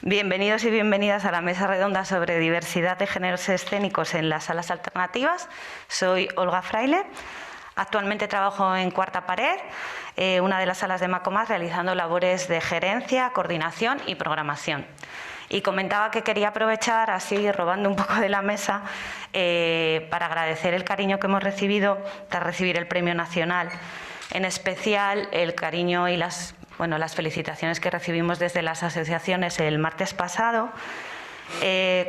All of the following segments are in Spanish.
Bienvenidos y bienvenidas a la mesa redonda sobre diversidad de géneros escénicos en las salas alternativas. Soy Olga Fraile. Actualmente trabajo en Cuarta Pared, una de las salas de Macomaz, realizando labores de gerencia, coordinación y programación. Y comentaba que quería aprovechar, así robando un poco de la mesa, para agradecer el cariño que hemos recibido tras recibir el Premio Nacional. En especial el cariño y las felicitaciones que recibimos desde las asociaciones el martes pasado.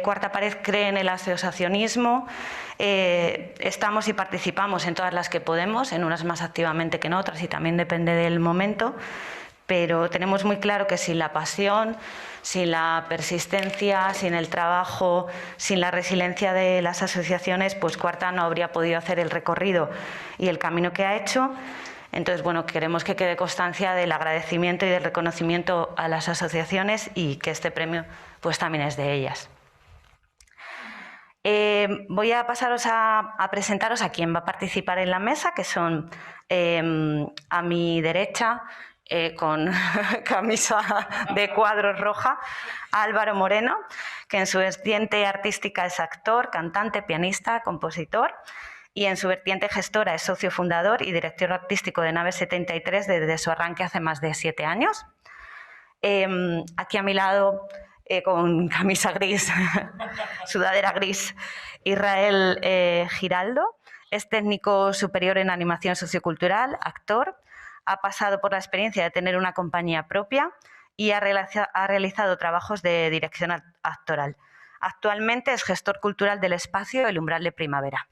Cuarta Pared cree en el asociacionismo. Estamos y participamos en todas las que podemos, en unas más activamente que en otras y también depende del momento, pero tenemos muy claro que sin la pasión, sin la persistencia, sin el trabajo, sin la resiliencia de las asociaciones, pues Cuarta no habría podido hacer el recorrido y el camino que ha hecho. Entonces, bueno, queremos que quede constancia del agradecimiento y del reconocimiento a las asociaciones y que este premio pues también es de ellas. Voy a pasaros a presentaros a quién va a participar en la mesa, que son a mi derecha, con camisa de cuadros roja, Álvaro Moreno, que en su vertiente artística es actor, cantante, pianista, compositor, y en su vertiente gestora es socio fundador y director artístico de Nave 73 desde su arranque hace más de 7 años. Aquí a mi lado, con camisa gris, sudadera gris, Israel Giraldo, es técnico superior en animación sociocultural, actor, ha pasado por la experiencia de tener una compañía propia y ha realizado trabajos de dirección actoral. Actualmente es gestor cultural del espacio El Umbral de Primavera.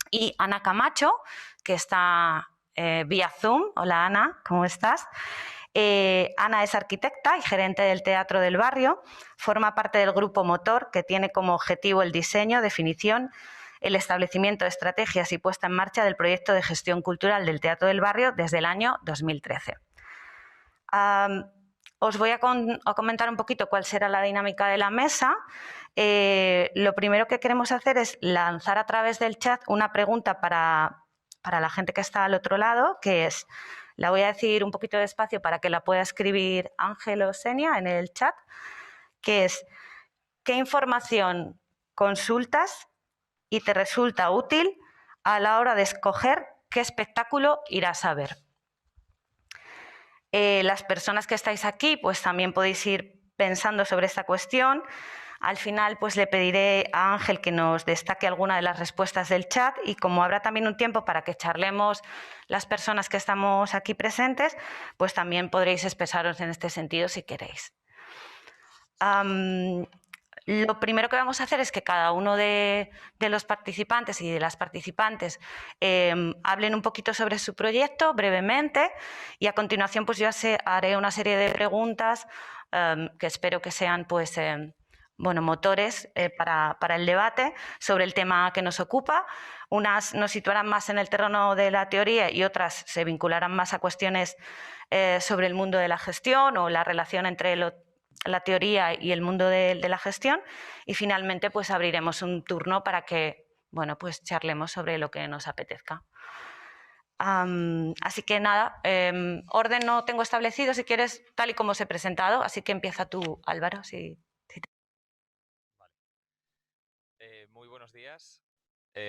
Y Ana Camacho, que está vía Zoom. Hola Ana, ¿cómo estás? Ana es arquitecta y gerente del Teatro del Barrio, forma parte del grupo Motor, que tiene como objetivo el diseño, definición, el establecimiento de estrategias y puesta en marcha del proyecto de gestión cultural del Teatro del Barrio desde el año 2013. Os voy a comentar un poquito cuál será la dinámica de la mesa. Lo primero que queremos hacer es lanzar a través del chat una pregunta para la gente que está al otro lado, que es, la voy a decir un poquito despacio para que la pueda escribir Ángel o Senia en el chat, que es, ¿qué información consultas y te resulta útil a la hora de escoger qué espectáculo irás a ver? Las personas que estáis aquí, pues también podéis ir pensando sobre esta cuestión. Al final, pues le pediré a Ángel que nos destaque alguna de las respuestas del chat y como habrá también un tiempo para que charlemos las personas que estamos aquí presentes, pues también podréis expresaros en este sentido si queréis. Lo primero que vamos a hacer es que cada uno de los participantes y de las participantes hablen un poquito sobre su proyecto brevemente y a continuación pues yo haré una serie de preguntas que espero que sean pues motores para el debate sobre el tema que nos ocupa. Unas nos situarán más en el terreno de la teoría y otras se vincularán más a cuestiones sobre el mundo de la gestión o la relación entre la teoría y el mundo de la gestión, y finalmente pues abriremos un turno para que pues charlemos sobre lo que nos apetezca. Así que nada, orden no tengo establecido, si quieres, tal y como os he presentado, así que empieza tú, Álvaro. Vale. Muy buenos días.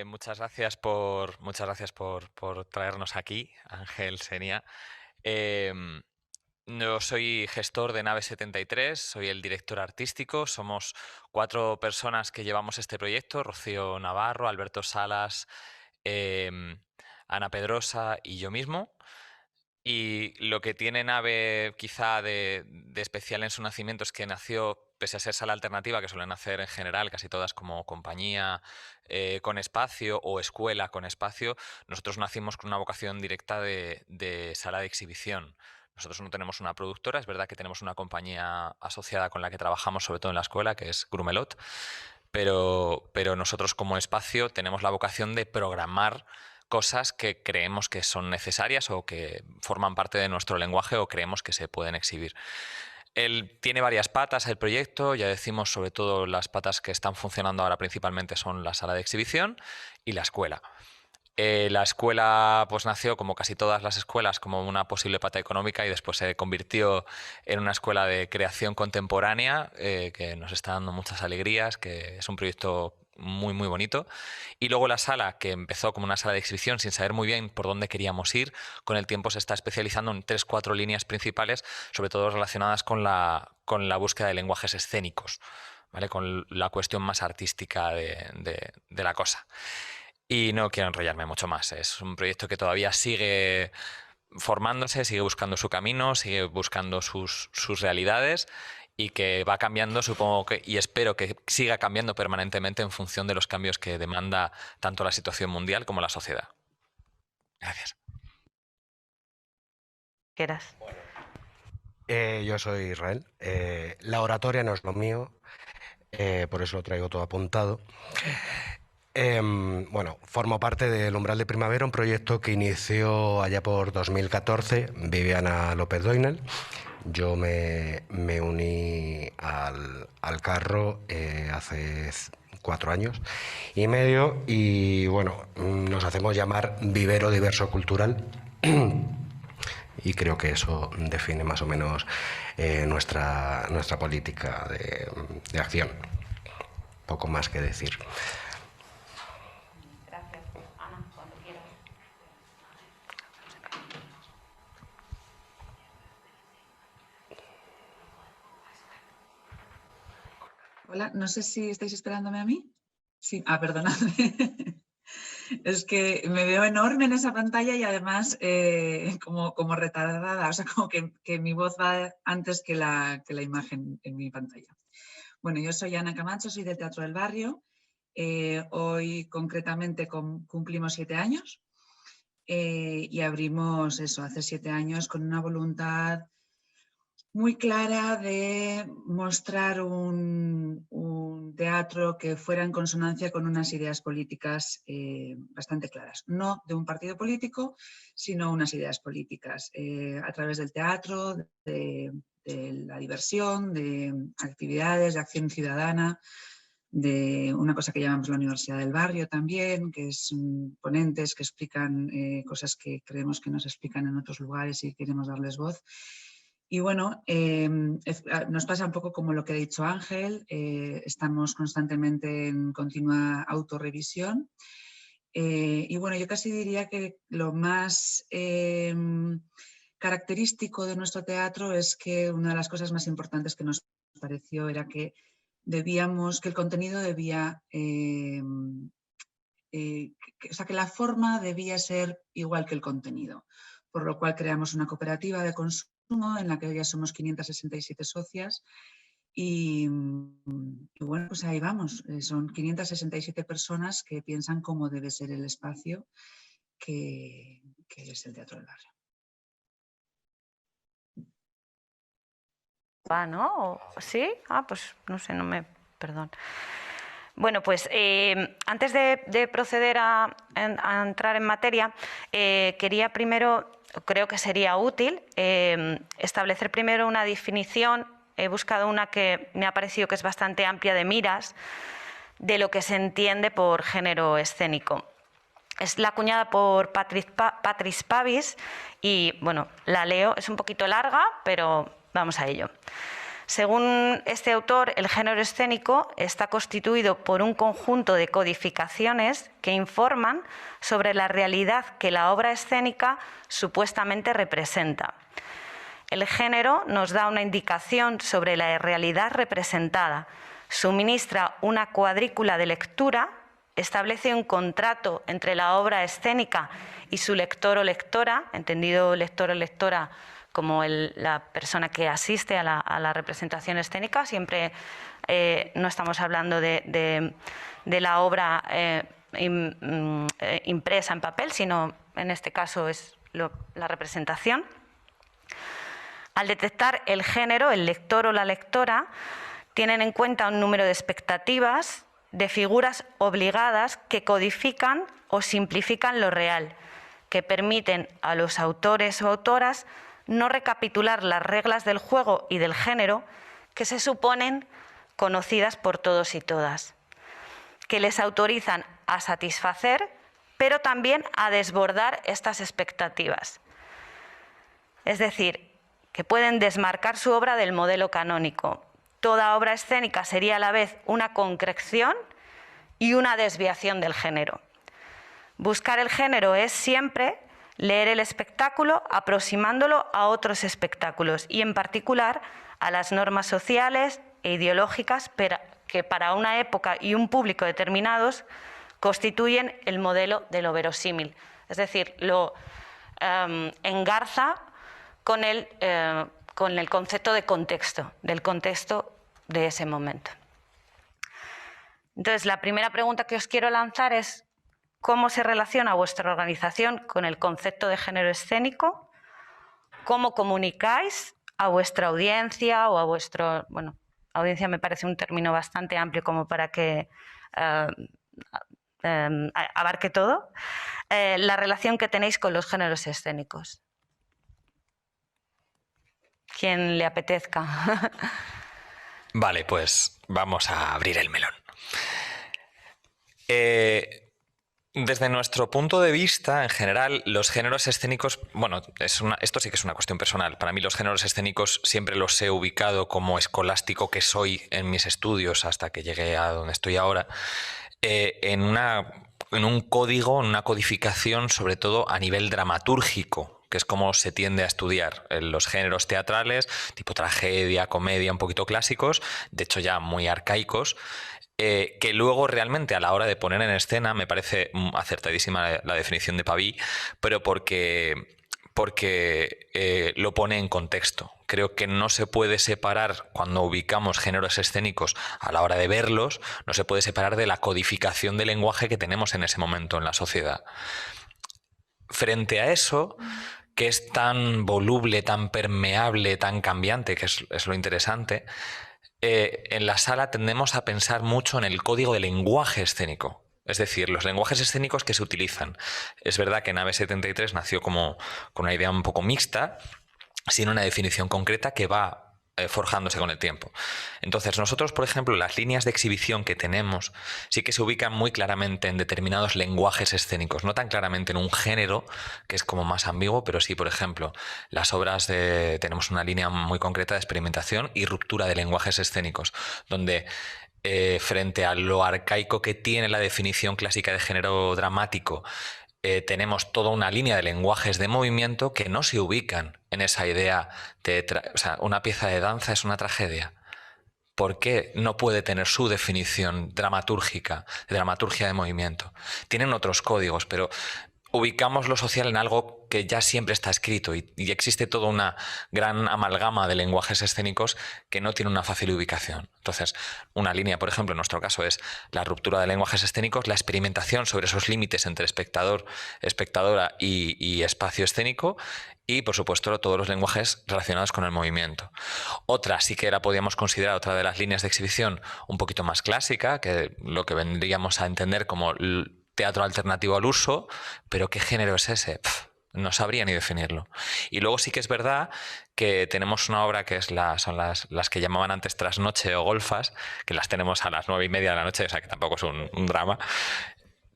Muchas gracias por traernos aquí, Ángel, Senia. Yo soy gestor de Nave 73, soy el director artístico. Somos 4 personas que llevamos este proyecto: Rocío Navarro, Alberto Salas, Ana Pedrosa y yo mismo. Y lo que tiene Nave quizá de especial en su nacimiento es que nació, pese a ser sala alternativa, que suelen hacer en general casi todas como compañía con espacio o escuela con espacio, nosotros nacimos con una vocación directa de sala de exhibición. Nosotros no tenemos una productora, es verdad que tenemos una compañía asociada con la que trabajamos sobre todo en la escuela, que es Grumelot, pero nosotros como espacio tenemos la vocación de programar cosas que creemos que son necesarias o que forman parte de nuestro lenguaje o creemos que se pueden exhibir. Él tiene varias patas el proyecto, ya decimos, sobre todo las patas que están funcionando ahora principalmente son la sala de exhibición y la escuela. La escuela pues nació, como casi todas las escuelas, como una posible pata económica y después se convirtió en una escuela de creación contemporánea que nos está dando muchas alegrías, que es un proyecto muy, muy bonito. Y luego la sala, que empezó como una sala de exhibición sin saber muy bien por dónde queríamos ir, con el tiempo se está especializando en 3-4 líneas principales, sobre todo relacionadas con la búsqueda de lenguajes escénicos, ¿vale? Con la cuestión más artística de la cosa. Y no quiero enrollarme mucho más. Es un proyecto que todavía sigue formándose, sigue buscando su camino, sigue buscando sus realidades y que va cambiando, supongo que, y espero que siga cambiando permanentemente en función de los cambios que demanda tanto la situación mundial como la sociedad. Gracias. ¿Quieras? Yo soy Israel. La oratoria no es lo mío, por eso lo traigo todo apuntado. Bueno, formo parte del Umbral de Primavera, un proyecto que inició allá por 2014 Viviana López Doinel. Yo me uní al carro hace 4 años y medio y bueno, nos hacemos llamar Vivero Diverso Cultural. Y creo que eso define más o menos nuestra política de acción. Poco más que decir. Gracias. Ana, cuando quieras. Hola, no sé si estáis esperándome a mí. Sí, perdonadme. Es que me veo enorme en esa pantalla y además como retardada, o sea, como que mi voz va antes que la imagen en mi pantalla. Bueno, yo soy Ana Camacho, soy del Teatro del Barrio. Hoy concretamente cumplimos 7 años y abrimos eso hace 7 años con una voluntad muy clara de mostrar un teatro que fuera en consonancia con unas ideas políticas bastante claras. No de un partido político, sino unas ideas políticas a través del teatro, de la diversión, de actividades de acción ciudadana, de una cosa que llamamos la Universidad del Barrio también, que es ponentes que explican cosas que creemos que no se explican en otros lugares y queremos darles voz. Y bueno, nos pasa un poco como lo que ha dicho Ángel, estamos constantemente en continua autorrevisión. Y bueno, yo casi diría que lo más característico de nuestro teatro es que una de las cosas más importantes que nos pareció era que que el contenido debía, o sea, que la forma debía ser igual que el contenido, por lo cual creamos una cooperativa de consumo en la que ya somos 567 socias y bueno, pues ahí vamos, son 567 personas que piensan cómo debe ser el espacio que es el Teatro del Barrio. ¿No? ¿Sí? Pues no sé, perdón. Bueno, pues antes de proceder a entrar en materia, quería primero, creo que sería útil, establecer primero una definición. He buscado una que me ha parecido que es bastante amplia de miras de lo que se entiende por género escénico. Es la acuñada por Patrice Pavis y, bueno, la leo, es un poquito larga, pero vamos a ello. Según este autor, el género escénico está constituido por un conjunto de codificaciones que informan sobre la realidad que la obra escénica supuestamente representa. El género nos da una indicación sobre la realidad representada, suministra una cuadrícula de lectura, establece un contrato entre la obra escénica y su lector o lectora, entendido lector o lectora como la persona que asiste a la representación escénica. Siempre no estamos hablando de la obra impresa en papel, sino en este caso es la representación. Al detectar el género, el lector o la lectora tienen en cuenta un número de expectativas, de figuras obligadas que codifican o simplifican lo real, que permiten a los autores o autoras no recapitular las reglas del juego y del género que se suponen conocidas por todos y todas, que les autorizan a satisfacer pero también a desbordar estas expectativas. Es decir, que pueden desmarcar su obra del modelo canónico. Toda obra escénica sería a la vez una concreción y una desviación del género. Buscar el género es siempre leer el espectáculo aproximándolo a otros espectáculos y en particular a las normas sociales e ideológicas que para una época y un público determinados constituyen el modelo de lo verosímil. Es decir, lo engarza con el concepto de contexto, del contexto de ese momento. Entonces, la primera pregunta que os quiero lanzar es ¿cómo se relaciona vuestra organización con el concepto de género escénico? ¿Cómo comunicáis a vuestra audiencia o a vuestro... Bueno, audiencia me parece un término bastante amplio como para que abarque todo. La relación que tenéis con los géneros escénicos. Quien le apetezca. Vale, pues vamos a abrir el melón. Desde nuestro punto de vista, en general, los géneros escénicos, bueno, esto sí que es una cuestión personal. Para mí los géneros escénicos siempre los he ubicado como escolástico que soy en mis estudios hasta que llegué a donde estoy ahora, en un código, en una codificación, sobre todo a nivel dramatúrgico, que es como se tiende a estudiar los géneros teatrales, tipo tragedia, comedia, un poquito clásicos, de hecho ya muy arcaicos, que luego realmente a la hora de poner en escena me parece acertadísima la definición de Paví, pero porque lo pone en contexto. Creo que no se puede separar, cuando ubicamos géneros escénicos a la hora de verlos, no se puede separar de la codificación del lenguaje que tenemos en ese momento en la sociedad. Frente a eso, que es tan voluble, tan permeable, tan cambiante, que es lo interesante, en la sala tendemos a pensar mucho en el código del lenguaje escénico. Es decir, los lenguajes escénicos que se utilizan. Es verdad que Nave 73 nació como con una idea un poco mixta, sin una definición concreta que va forjándose con el tiempo. Entonces, nosotros, por ejemplo, las líneas de exhibición que tenemos sí que se ubican muy claramente en determinados lenguajes escénicos, no tan claramente en un género, que es como más ambiguo, pero sí, por ejemplo, las obras tenemos una línea muy concreta de experimentación y ruptura de lenguajes escénicos, donde frente a lo arcaico que tiene la definición clásica de género dramático, tenemos toda una línea de lenguajes de movimiento que no se ubican en esa idea de... O sea, una pieza de danza es una tragedia. ¿Por qué no puede tener su definición dramatúrgica, de dramaturgia de movimiento? Tienen otros códigos, pero ubicamos lo social en algo que ya siempre está escrito y existe toda una gran amalgama de lenguajes escénicos que no tiene una fácil ubicación. Entonces, una línea, por ejemplo, en nuestro caso es la ruptura de lenguajes escénicos, la experimentación sobre esos límites entre espectador, espectadora y espacio escénico y, por supuesto, todos los lenguajes relacionados con el movimiento. Otra sí que la podíamos considerar otra de las líneas de exhibición un poquito más clásica, que lo que vendríamos a entender como teatro alternativo al uso, pero ¿qué género es ese? No sabría ni definirlo. Y luego sí que es verdad que tenemos una obra que son las que llamaban antes trasnoche o golfas, que las tenemos a las 9:30 de la noche, o sea que tampoco es un drama,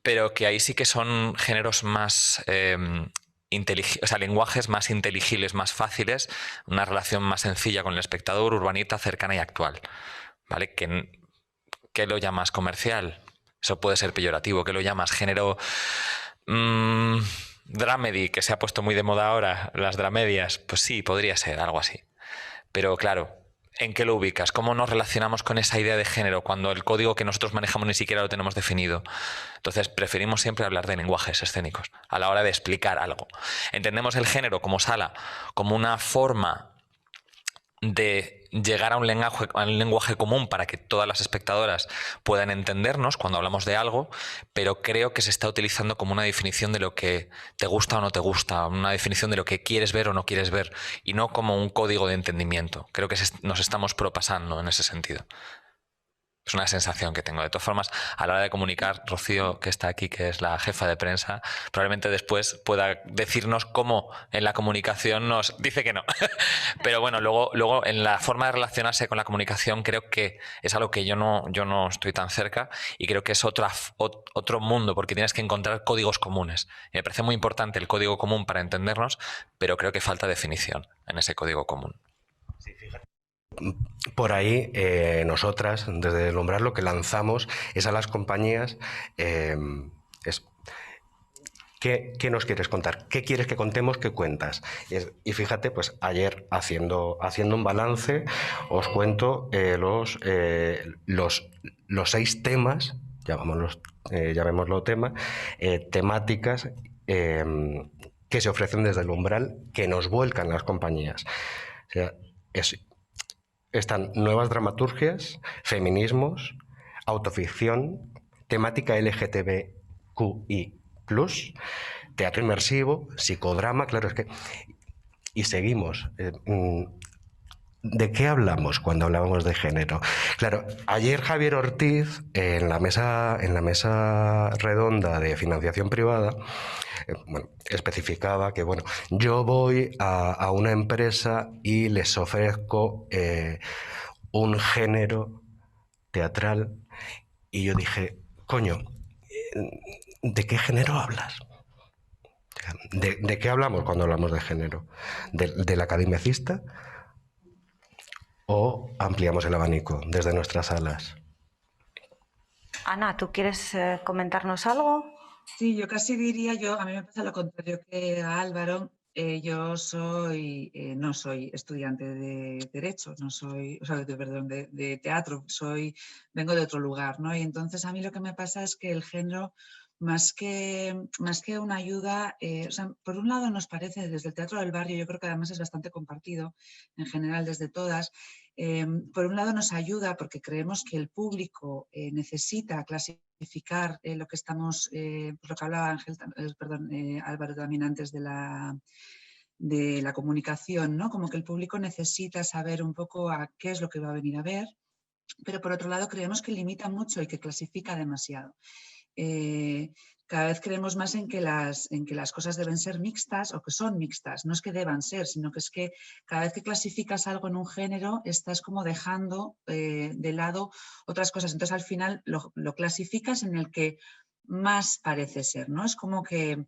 pero que ahí sí que son géneros más... o sea, lenguajes más inteligibles, más fáciles, una relación más sencilla con el espectador, urbanita, cercana y actual. ¿Vale? ¿Qué lo llamas comercial? Eso puede ser peyorativo. ¿Qué lo llamas género dramedy, que se ha puesto muy de moda ahora, las dramedias? Pues sí, podría ser algo así. Pero claro, ¿en qué lo ubicas? ¿Cómo nos relacionamos con esa idea de género cuando el código que nosotros manejamos ni siquiera lo tenemos definido? Entonces preferimos siempre hablar de lenguajes escénicos a la hora de explicar algo. Entendemos el género como sala, como una forma de llegar a un lenguaje común para que todas las espectadoras puedan entendernos cuando hablamos de algo, pero creo que se está utilizando como una definición de lo que te gusta o no te gusta, una definición de lo que quieres ver o no quieres ver, y no como un código de entendimiento. Creo que nos estamos propasando en ese sentido. Es una sensación que tengo. De todas formas, a la hora de comunicar, Rocío, que está aquí, que es la jefa de prensa, probablemente después pueda decirnos cómo en la comunicación nos dice que no. Pero bueno, luego en la forma de relacionarse con la comunicación creo que es algo que yo no estoy tan cerca y creo que es otro mundo, porque tienes que encontrar códigos comunes. Y me parece muy importante el código común para entendernos, pero creo que falta definición en ese código común. Por ahí, nosotras, desde el umbral, lo que lanzamos es a las compañías, es, ¿qué nos quieres contar? ¿Qué quieres que contemos? ¿Qué cuentas? Y fíjate, pues ayer, haciendo un balance, os cuento los 6 temas, llamémoslo tema, temáticas que se ofrecen desde el umbral, que nos vuelcan las compañías. O sea, están nuevas dramaturgias, feminismos, autoficción, temática LGTBQI+, teatro inmersivo, psicodrama, claro, es que... Y seguimos. ¿De qué hablamos cuando hablábamos de género? Claro, ayer Javier Ortiz, en la mesa redonda de financiación privada, especificaba que, bueno, yo voy a una empresa y les ofrezco un género teatral, y yo dije, coño, ¿de qué género hablas? ¿De qué hablamos cuando hablamos de género? ¿Del academicista? ¿O ampliamos el abanico desde nuestras salas? Ana, ¿tú quieres comentarnos algo? Sí, yo casi diría, a mí me pasa lo contrario que a Álvaro. Yo no soy estudiante de Derecho, no soy, o sea, perdón, de teatro, vengo de otro lugar, ¿no? Y entonces a mí lo que me pasa es que el género, más que una ayuda, o sea, por un lado nos parece desde el Teatro del Barrio, yo creo que además es bastante compartido en general desde todas, por un lado nos ayuda porque creemos que el público necesita clasificar lo que estamos, pues lo que hablaba Álvaro también antes de la comunicación, ¿no? Como que el público necesita saber un poco a qué es lo que va a venir a ver, pero por otro lado creemos que limita mucho y que clasifica demasiado. Cada vez creemos más en que las cosas deben ser mixtas o que son mixtas. No es que deban ser, sino que es que cada vez que clasificas algo en un género estás como dejando de lado otras cosas. Entonces al final lo clasificas en el que más parece ser, ¿no? Es como que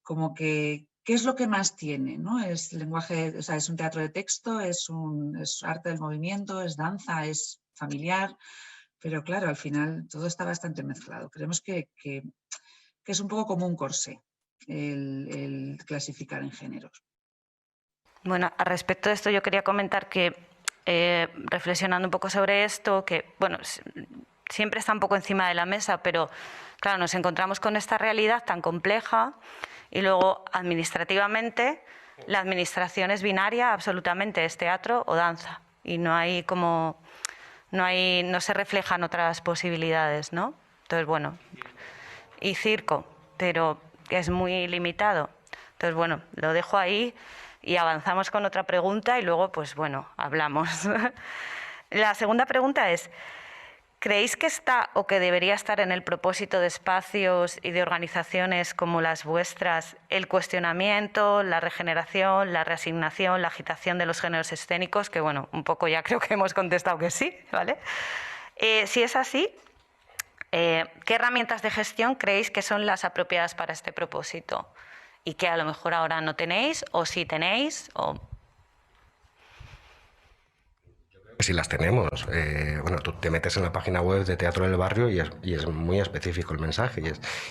¿qué es lo que más tiene? ¿No? Es lenguaje, o sea, es un teatro de texto, es arte del movimiento, es danza, es familiar. Pero claro, al final todo está bastante mezclado. Creemos que es un poco como un corsé el clasificar en géneros. Bueno, al respecto de esto yo quería comentar que, reflexionando un poco sobre esto, que bueno, siempre está un poco encima de la mesa, pero claro, nos encontramos con esta realidad tan compleja y luego administrativamente la administración es binaria absolutamente, es teatro o danza y no se reflejan otras posibilidades, ¿no? Entonces, bueno, y circo, pero es muy limitado. Entonces, bueno, lo dejo ahí y avanzamos con otra pregunta y luego, pues bueno, hablamos. La segunda pregunta es, ¿creéis que está o que debería estar en el propósito de espacios y de organizaciones como las vuestras el cuestionamiento, la regeneración, la reasignación, la agitación de los géneros escénicos? Que bueno, un poco ya creo que hemos contestado que sí, ¿vale? Si es así, ¿qué herramientas de gestión creéis que son las apropiadas para este propósito? Y que a lo mejor ahora no tenéis, o sí tenéis, o... Sí las tenemos. Bueno, tú te metes en la página web de Teatro del Barrio y es muy específico el mensaje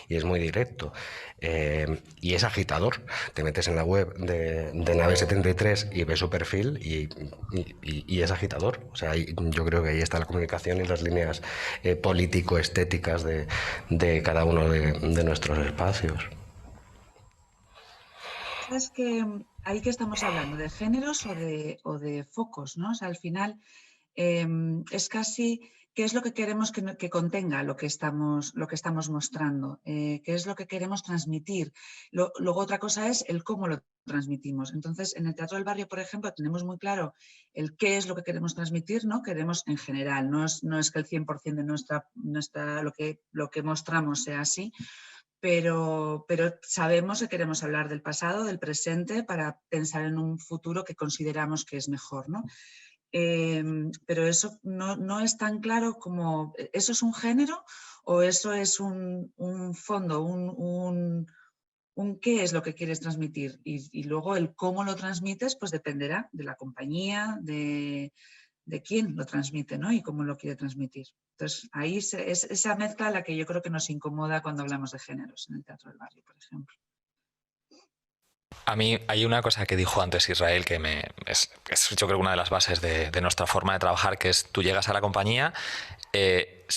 y es muy directo. Y es agitador. Te metes en la web de Nave 73 y ves su perfil y es agitador. O sea, yo creo que ahí está la comunicación y las líneas político-estéticas de cada uno de nuestros espacios. Es que ahí que estamos hablando, ¿de géneros o de focos? ¿No? O sea, al final es casi qué es lo que queremos que contenga lo que estamos mostrando, qué es lo que queremos transmitir. Luego otra cosa es el cómo lo transmitimos. Entonces, en el Teatro del Barrio, por ejemplo, tenemos muy claro el qué es lo que queremos transmitir, ¿no? Queremos en general, no es que el 100% de lo que mostramos sea así, pero sabemos que queremos hablar del pasado, del presente, para pensar en un futuro que consideramos que es mejor, ¿no? Pero eso no es tan claro como, ¿eso es un género o eso es un fondo, un qué es lo que quieres transmitir? Y luego el cómo lo transmites, pues dependerá de la compañía, de quién lo transmite, ¿no? Y cómo lo quiere transmitir. Entonces, ahí es esa mezcla la que yo creo que nos incomoda cuando hablamos de géneros en el Teatro del Barrio, por ejemplo. A mí hay una cosa que dijo antes Israel que es yo creo una de las bases de nuestra forma de trabajar, que es tú llegas a la compañía,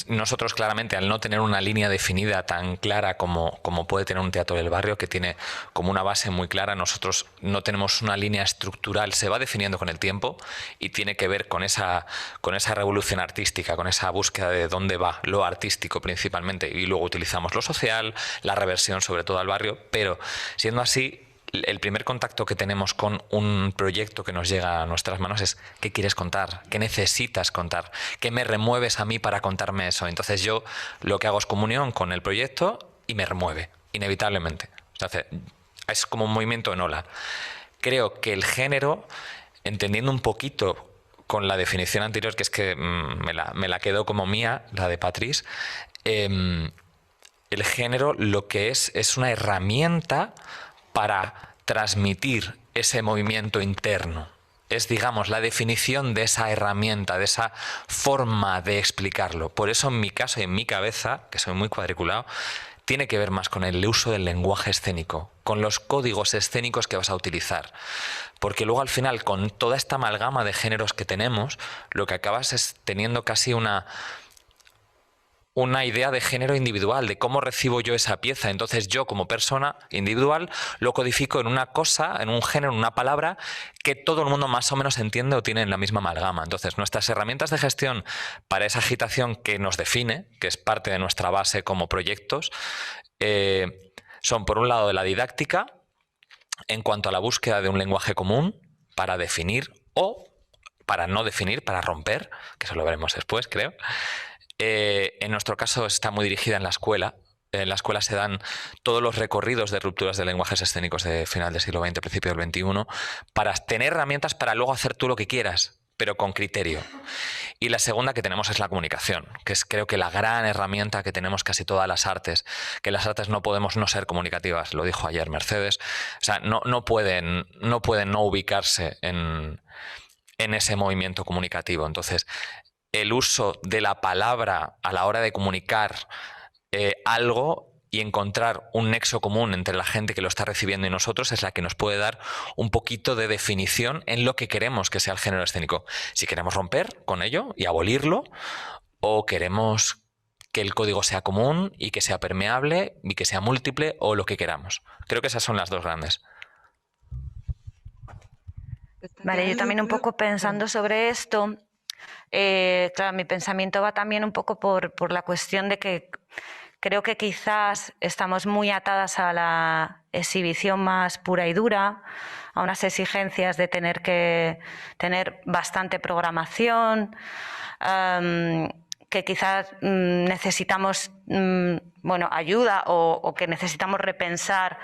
nosotros claramente al no tener una línea definida tan clara como puede tener un Teatro del Barrio, que tiene como una base muy clara, nosotros no tenemos una línea estructural, se va definiendo con el tiempo y tiene que ver con esa revolución artística, con esa búsqueda de dónde va lo artístico principalmente, y luego utilizamos lo social, la reversión sobre todo al barrio, pero siendo así, el primer contacto que tenemos con un proyecto que nos llega a nuestras manos es ¿qué quieres contar? ¿Qué necesitas contar? ¿Qué me remueves a mí para contarme eso? Entonces yo lo que hago es comunión con el proyecto y me remueve, inevitablemente. Entonces, es como un movimiento en ola. Creo que el género, entendiendo un poquito con la definición anterior, que es que me la quedo como mía, la de Patrice, el género lo que es una herramienta para transmitir ese movimiento interno. Es, digamos, la definición de esa herramienta, de esa forma de explicarlo. Por eso en mi caso y en mi cabeza, que soy muy cuadriculado, tiene que ver más con el uso del lenguaje escénico, con los códigos escénicos que vas a utilizar. Porque luego al final, con toda esta amalgama de géneros que tenemos, lo que acabas es teniendo casi una idea de género individual, de cómo recibo yo esa pieza. Entonces yo como persona individual lo codifico en una cosa, en un género, en una palabra que todo el mundo más o menos entiende o tiene en la misma amalgama. Entonces nuestras herramientas de gestión para esa agitación que nos define, que es parte de nuestra base como proyectos, son por un lado de la didáctica, en cuanto a la búsqueda de un lenguaje común para definir o para no definir, para romper, que eso lo veremos después, creo. En nuestro caso está muy dirigida en la escuela. En la escuela se dan todos los recorridos de rupturas de lenguajes escénicos de final del siglo XX, principio del XXI, para tener herramientas para luego hacer tú lo que quieras, pero con criterio. Y la segunda que tenemos es la comunicación, que es creo que la gran herramienta que tenemos casi todas las artes, que las artes no podemos no ser comunicativas, lo dijo ayer Mercedes, o sea, no pueden no ubicarse en ese movimiento comunicativo. Entonces, el uso de la palabra a la hora de comunicar algo y encontrar un nexo común entre la gente que lo está recibiendo y nosotros es la que nos puede dar un poquito de definición en lo que queremos que sea el género escénico. Si queremos romper con ello y abolirlo, o queremos que el código sea común y que sea permeable y que sea múltiple, o lo que queramos. Creo que esas son las dos grandes. Vale, yo también un poco pensando sobre esto. Claro, mi pensamiento va también un poco por la cuestión de que creo que quizás estamos muy atadas a la exhibición más pura y dura, a unas exigencias de tener que tener bastante programación, que quizás necesitamos ayuda o que necesitamos repensar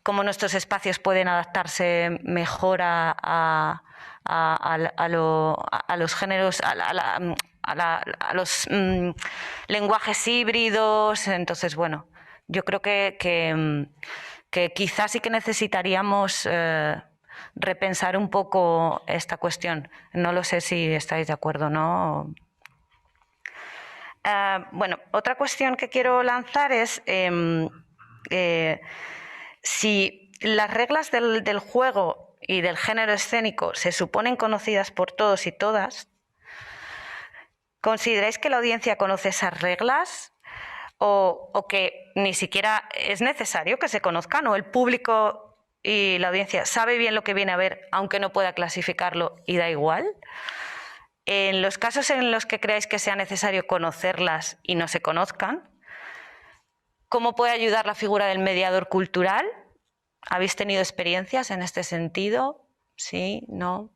cómo nuestros espacios pueden adaptarse mejor a los géneros, a los lenguajes híbridos. Entonces, bueno, yo creo que quizás sí que necesitaríamos repensar un poco esta cuestión. No lo sé si estáis de acuerdo o no. Bueno, otra cuestión que quiero lanzar es si las reglas del juego y del género escénico se suponen conocidas por todos y todas, ¿consideráis que la audiencia conoce esas reglas o que ni siquiera es necesario que se conozcan, o el público y la audiencia sabe bien lo que viene a ver aunque no pueda clasificarlo y da igual? En los casos en los que creáis que sea necesario conocerlas y no se conozcan, ¿cómo puede ayudar la figura del mediador cultural? ¿Habéis tenido experiencias en este sentido? ¿Sí? ¿No?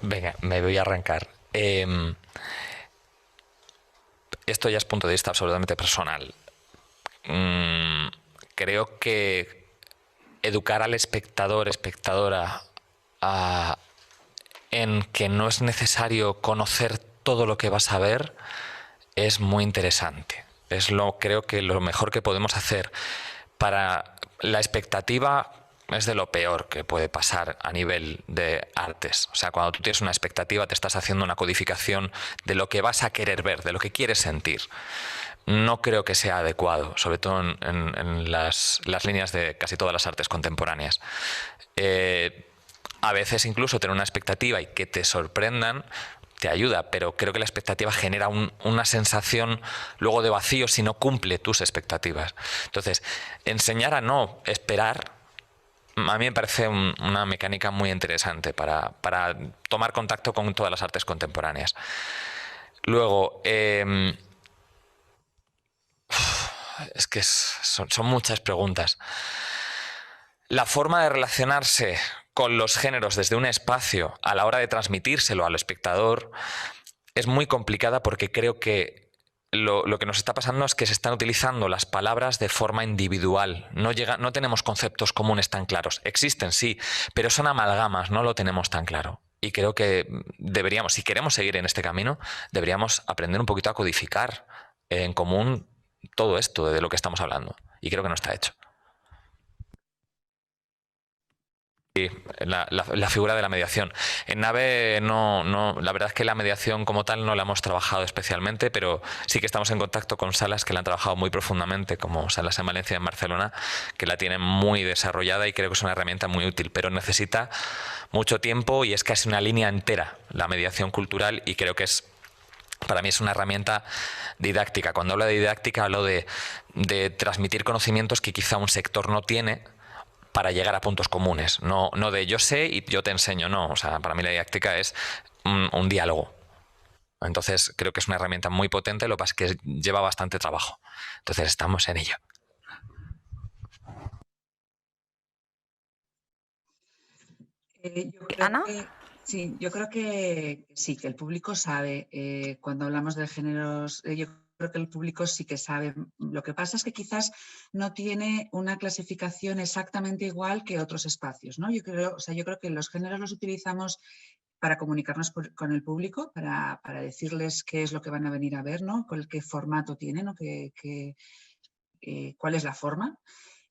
Venga, me voy a arrancar. Esto ya es punto de vista absolutamente personal. Creo que educar al espectador, espectadora, en que no es necesario conocer todo lo que vas a ver, es muy interesante. Creo que lo mejor que podemos hacer. Para la expectativa es de lo peor que puede pasar a nivel de artes. O sea, cuando tú tienes una expectativa te estás haciendo una codificación de lo que vas a querer ver, de lo que quieres sentir. No creo que sea adecuado, sobre todo en las líneas de casi todas las artes contemporáneas. A veces incluso tener una expectativa y que te sorprendan te ayuda, pero creo que la expectativa genera una sensación luego de vacío si no cumple tus expectativas. Entonces, enseñar a no esperar, a mí me parece una mecánica muy interesante para tomar contacto con todas las artes contemporáneas. Luego, es que son muchas preguntas. La forma de relacionarse con los géneros desde un espacio a la hora de transmitírselo al espectador es muy complicada porque creo que lo que nos está pasando es que se están utilizando las palabras de forma individual. No tenemos conceptos comunes tan claros. Existen, sí, pero son amalgamas, no lo tenemos tan claro. Y creo que deberíamos, si queremos seguir en este camino, deberíamos aprender un poquito a codificar en común todo esto de lo que estamos hablando. Y creo que no está hecho. Sí, la figura de la mediación. En Nave la verdad es que la mediación como tal no la hemos trabajado especialmente, pero sí que estamos en contacto con salas que la han trabajado muy profundamente, como Salas en Valencia y en Barcelona, que la tienen muy desarrollada y creo que es una herramienta muy útil, pero necesita mucho tiempo y es casi una línea entera la mediación cultural y creo que para mí es una herramienta didáctica. Cuando hablo de didáctica hablo de transmitir conocimientos que quizá un sector no tiene, para llegar a puntos comunes, no de yo sé y yo te enseño, no. O sea, para mí la didáctica es un diálogo. Entonces creo que es una herramienta muy potente, lo que pasa es que lleva bastante trabajo. Entonces estamos en ello. Ana. Sí, yo creo que sí, que el público sabe cuando hablamos de géneros. Yo creo que el público sí que sabe. Lo que pasa es que quizás no tiene una clasificación exactamente igual que otros espacios, ¿no? Yo creo que los géneros los utilizamos para comunicarnos con el público, para decirles qué es lo que van a venir a ver, ¿no? Qué formato tienen, ¿no? Cuál es la forma.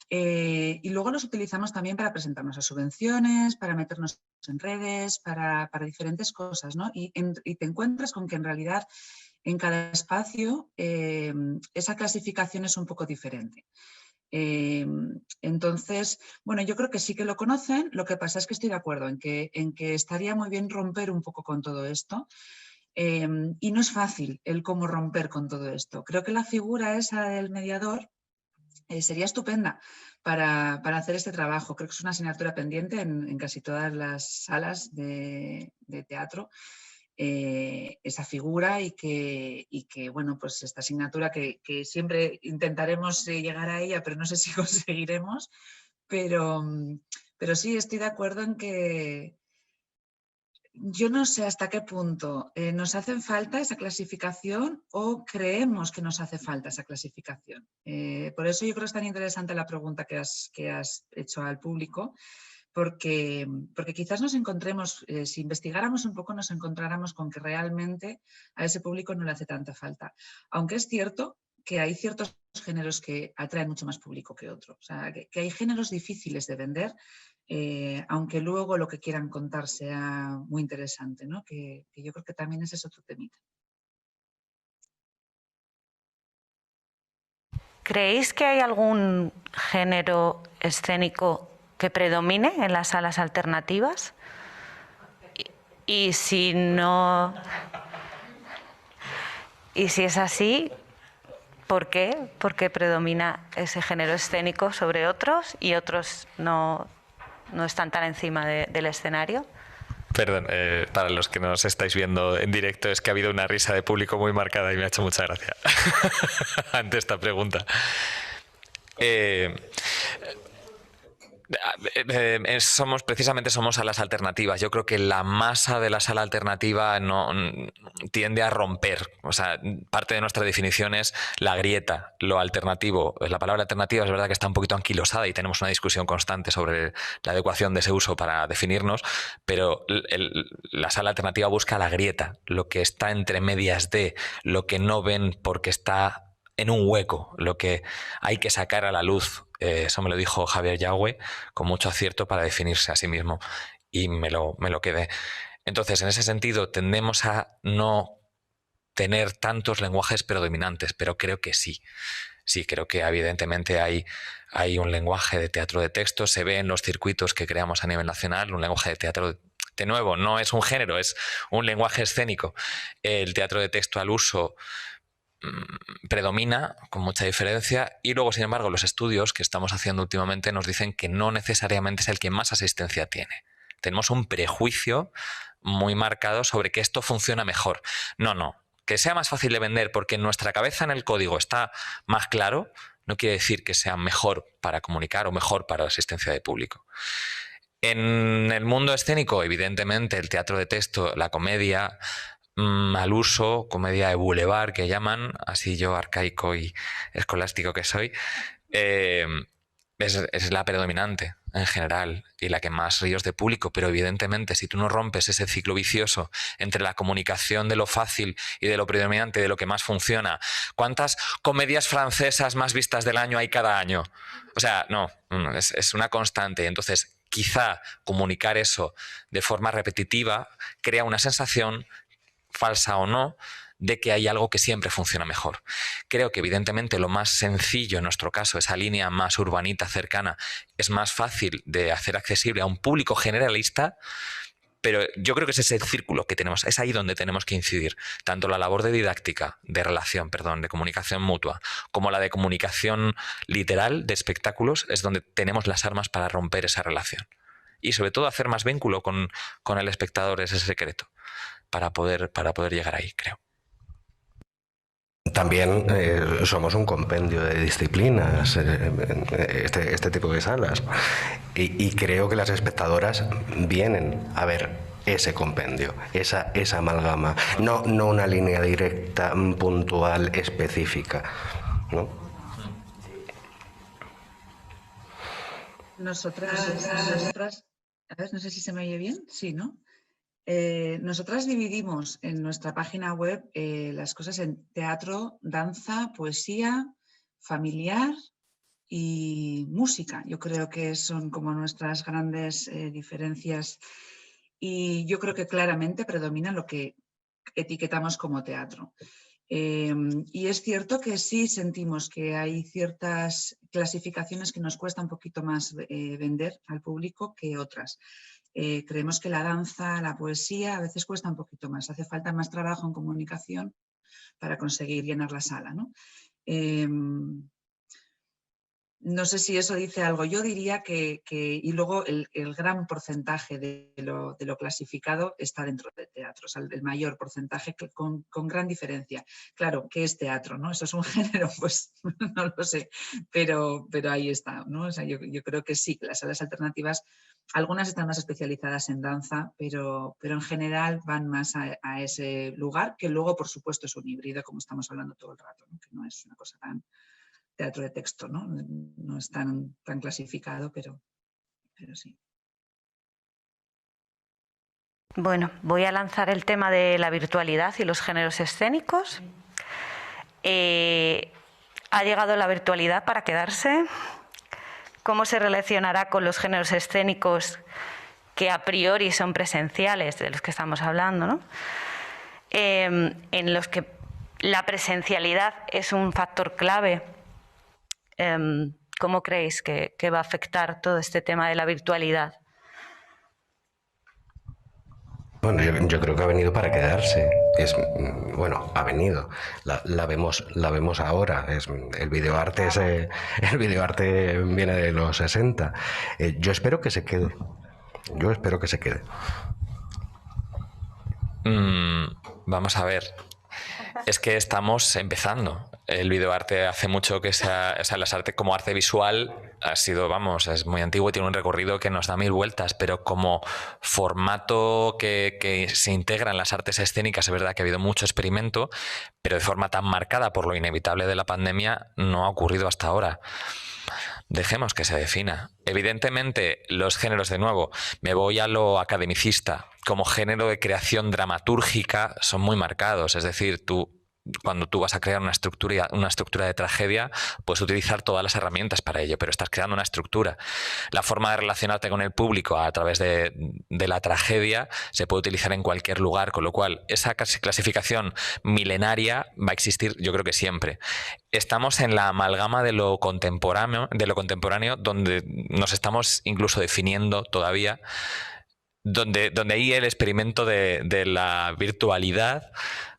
Y luego los utilizamos también para presentarnos a subvenciones, para meternos en redes, para diferentes cosas, ¿no? Y te encuentras con que en realidad en cada espacio esa clasificación es un poco diferente. Entonces, bueno, yo creo que sí que lo conocen, lo que pasa es que estoy de acuerdo en que estaría muy bien romper un poco con todo esto. Y no es fácil el cómo romper con todo esto. Creo que la figura esa del mediador sería estupenda para hacer este trabajo. Creo que es una asignatura pendiente en casi todas las salas de teatro, esa figura y que, bueno, pues esta asignatura que siempre intentaremos llegar a ella, pero no sé si conseguiremos, pero sí estoy de acuerdo en que yo no sé hasta qué punto nos hace falta esa clasificación o creemos que nos hace falta esa clasificación. Por eso yo creo que es tan interesante la pregunta que has hecho al público, porque quizás nos encontremos, si investigáramos un poco, nos encontráramos con que realmente a ese público no le hace tanta falta. Aunque es cierto que hay ciertos géneros que atraen mucho más público que otros. O sea, que hay géneros difíciles de vender, aunque luego lo que quieran contar sea muy interesante, ¿no? Que yo creo que también ese es otro temita. ¿Creéis que hay algún género escénico que predomine en las salas alternativas? Y si no... Y si es así, ¿por qué? ¿Por qué predomina ese género escénico sobre otros y otros no no están tan encima del escenario. Perdón, para los que nos estáis viendo en directo, es que ha habido una risa de público muy marcada y me ha hecho mucha gracia ante esta pregunta. Precisamente somos salas alternativas. Yo creo que la masa de la sala alternativa no tiende a romper. O sea, parte de nuestra definición es la grieta, lo alternativo. La palabra alternativa es verdad que está un poquito anquilosada y tenemos una discusión constante sobre la adecuación de ese uso para definirnos, pero la sala alternativa busca la grieta, lo que está entre medias de, lo que no ven porque está en un hueco, lo que hay que sacar a la luz. Eso me lo dijo Javier Yagüe con mucho acierto para definirse a sí mismo y me lo quedé. Entonces, en ese sentido, tendemos a no tener tantos lenguajes predominantes, pero creo que sí. Sí, creo que evidentemente hay un lenguaje de teatro de texto, se ve en los circuitos que creamos a nivel nacional, un lenguaje de teatro de nuevo, no es un género, es un lenguaje escénico. El teatro de texto al uso predomina con mucha diferencia y luego, sin embargo, los estudios que estamos haciendo últimamente nos dicen que no necesariamente es el que más asistencia tiene. Tenemos un prejuicio muy marcado sobre que esto funciona mejor. No. Que sea más fácil de vender porque en nuestra cabeza en el código está más claro, no quiere decir que sea mejor para comunicar o mejor para la asistencia de público. En el mundo escénico, evidentemente, el teatro de texto, la comedia al uso, comedia de boulevard que llaman, así yo arcaico y escolástico que soy, es la predominante en general y la que más ríos de público, pero evidentemente si tú no rompes ese ciclo vicioso entre la comunicación de lo fácil y de lo predominante, de lo que más funciona, ¿cuántas comedias francesas más vistas del año hay cada año? O sea, no, es una constante. Entonces, quizá comunicar eso de forma repetitiva crea una sensación, falsa o no, de que hay algo que siempre funciona mejor. Creo que evidentemente lo más sencillo en nuestro caso, esa línea más urbanita cercana, es más fácil de hacer accesible a un público generalista, pero yo creo que ese es el círculo que tenemos, es ahí donde tenemos que incidir, tanto la labor de didáctica, de relación, de comunicación mutua, como la de comunicación literal, de espectáculos, es donde tenemos las armas para romper esa relación. Y sobre todo hacer más vínculo con el espectador, ese secreto, para poder llegar ahí, creo. También somos un compendio de disciplinas, este tipo de salas, y creo que las espectadoras vienen a ver ese compendio, esa amalgama, no una línea directa, puntual, específica, ¿no? Nosotras, a ver, no sé si se me oye bien, sí, ¿no? Nosotras dividimos en nuestra página web las cosas en teatro, danza, poesía, familiar y música. Yo creo que son como nuestras grandes diferencias y yo creo que claramente predomina lo que etiquetamos como teatro. Y es cierto que sí sentimos que hay ciertas clasificaciones que nos cuesta un poquito más vender al público que otras. Creemos que la danza, la poesía a veces cuesta un poquito más, hace falta más trabajo en comunicación para conseguir llenar la sala, ¿no? No sé si eso dice algo. Yo diría y luego el gran porcentaje de lo clasificado está dentro de teatro, o sea, el mayor porcentaje con gran diferencia. Claro, ¿qué es teatro, no? ¿Eso es un género? Pues no lo sé, pero ahí está, ¿no? O sea, yo creo que sí, que las salas alternativas, algunas están más especializadas en danza, pero en general van más a ese lugar, que luego, por supuesto, es un híbrido, como estamos hablando todo el rato, ¿no? Que no es una cosa tan teatro de texto, ¿no? No es tan clasificado, pero sí. Bueno, voy a lanzar el tema de la virtualidad y los géneros escénicos. ¿Ha llegado la virtualidad para quedarse? ¿Cómo se relacionará con los géneros escénicos que a priori son presenciales, de los que estamos hablando, ¿no? En los que la presencialidad es un factor clave? ¿Cómo creéis que va a afectar todo este tema de la virtualidad? Bueno, yo creo que ha venido para quedarse. Bueno, ha venido. La vemos ahora. El videoarte el videoarte viene de los 60. Yo espero que se quede. Yo espero que se quede. Vamos a ver. Es que estamos empezando. El videoarte hace mucho que las artes como arte visual ha sido, vamos, es muy antiguo y tiene un recorrido que nos da 1000 vueltas, pero como formato que se integra en las artes escénicas, es verdad que ha habido mucho experimento, pero de forma tan marcada por lo inevitable de la pandemia no ha ocurrido hasta ahora. Dejemos que se defina. Evidentemente, los géneros, de nuevo, me voy a lo academicista, como género de creación dramatúrgica son muy marcados. Es decir, cuando tú vas a crear una estructura de tragedia, puedes utilizar todas las herramientas para ello, pero estás creando una estructura. La forma de relacionarte con el público a través de la tragedia se puede utilizar en cualquier lugar, con lo cual esa clasificación milenaria va a existir, yo creo que siempre. Estamos en la amalgama de lo contemporáneo, donde nos estamos incluso definiendo todavía, donde ahí el experimento de la virtualidad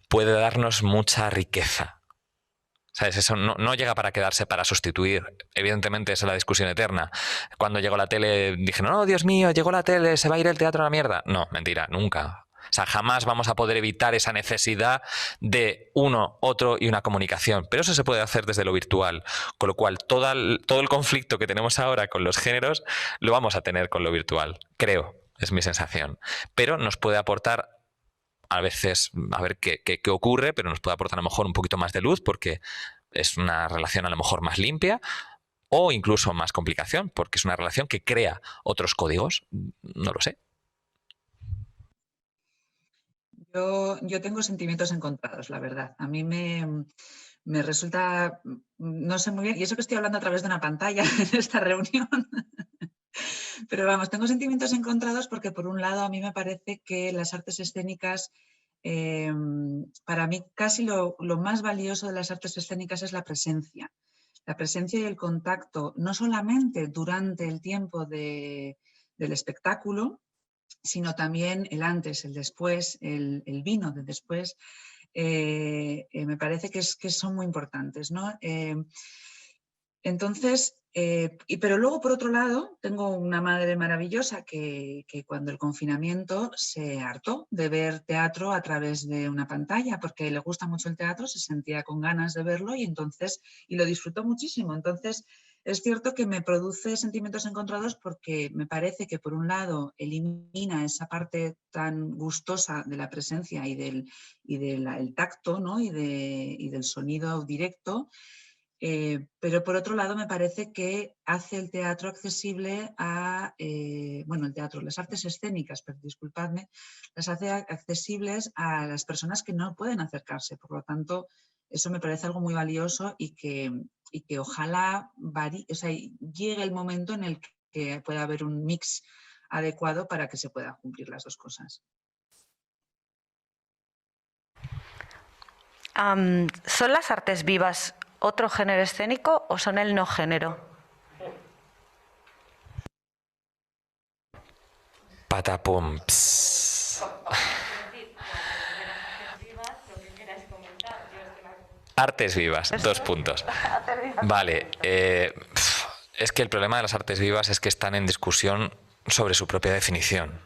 puede darnos mucha riqueza. ¿Sabes? Eso no llega para quedarse, para sustituir. Evidentemente, esa es la discusión eterna. Cuando llegó la tele, dije, no, Dios mío, llegó la tele, se va a ir el teatro a la mierda. No, mentira, nunca. O sea, jamás vamos a poder evitar esa necesidad de uno, otro y una comunicación. Pero eso se puede hacer desde lo virtual. Con lo cual, todo el conflicto que tenemos ahora con los géneros lo vamos a tener con lo virtual. Creo, es mi sensación. Pero nos puede aportar a veces, a ver qué ocurre, pero nos puede aportar a lo mejor un poquito más de luz porque es una relación a lo mejor más limpia o incluso más complicación porque es una relación que crea otros códigos. No lo sé. Yo tengo sentimientos encontrados, la verdad. A mí me resulta, no sé muy bien, y eso que estoy hablando a través de una pantalla en esta reunión. Pero vamos, tengo sentimientos encontrados porque por un lado a mí me parece que las artes escénicas, para mí casi lo más valioso de las artes escénicas es la presencia y el contacto, no solamente durante el tiempo del espectáculo, sino también el antes, el después, el vino de después. Me parece que son muy importantes, ¿no? Entonces, pero luego por otro lado tengo una madre maravillosa que cuando el confinamiento se hartó de ver teatro a través de una pantalla porque le gusta mucho el teatro, se sentía con ganas de verlo y lo disfrutó muchísimo. Entonces es cierto que me produce sentimientos encontrados porque me parece que por un lado elimina esa parte tan gustosa de la presencia y del tacto, ¿no? y del sonido directo. Pero por otro lado me parece que hace el teatro accesible las artes escénicas, disculpadme, las hace accesibles a las personas que no pueden acercarse. Por lo tanto, eso me parece algo muy valioso y que ojalá llegue el momento en el que pueda haber un mix adecuado para que se puedan cumplir las dos cosas. ¿Son las artes vivas otro género escénico o son el no género? Patapum. Artes vivas, 2 puntos. Vale. Es que el problema de las artes vivas es que están en discusión sobre su propia definición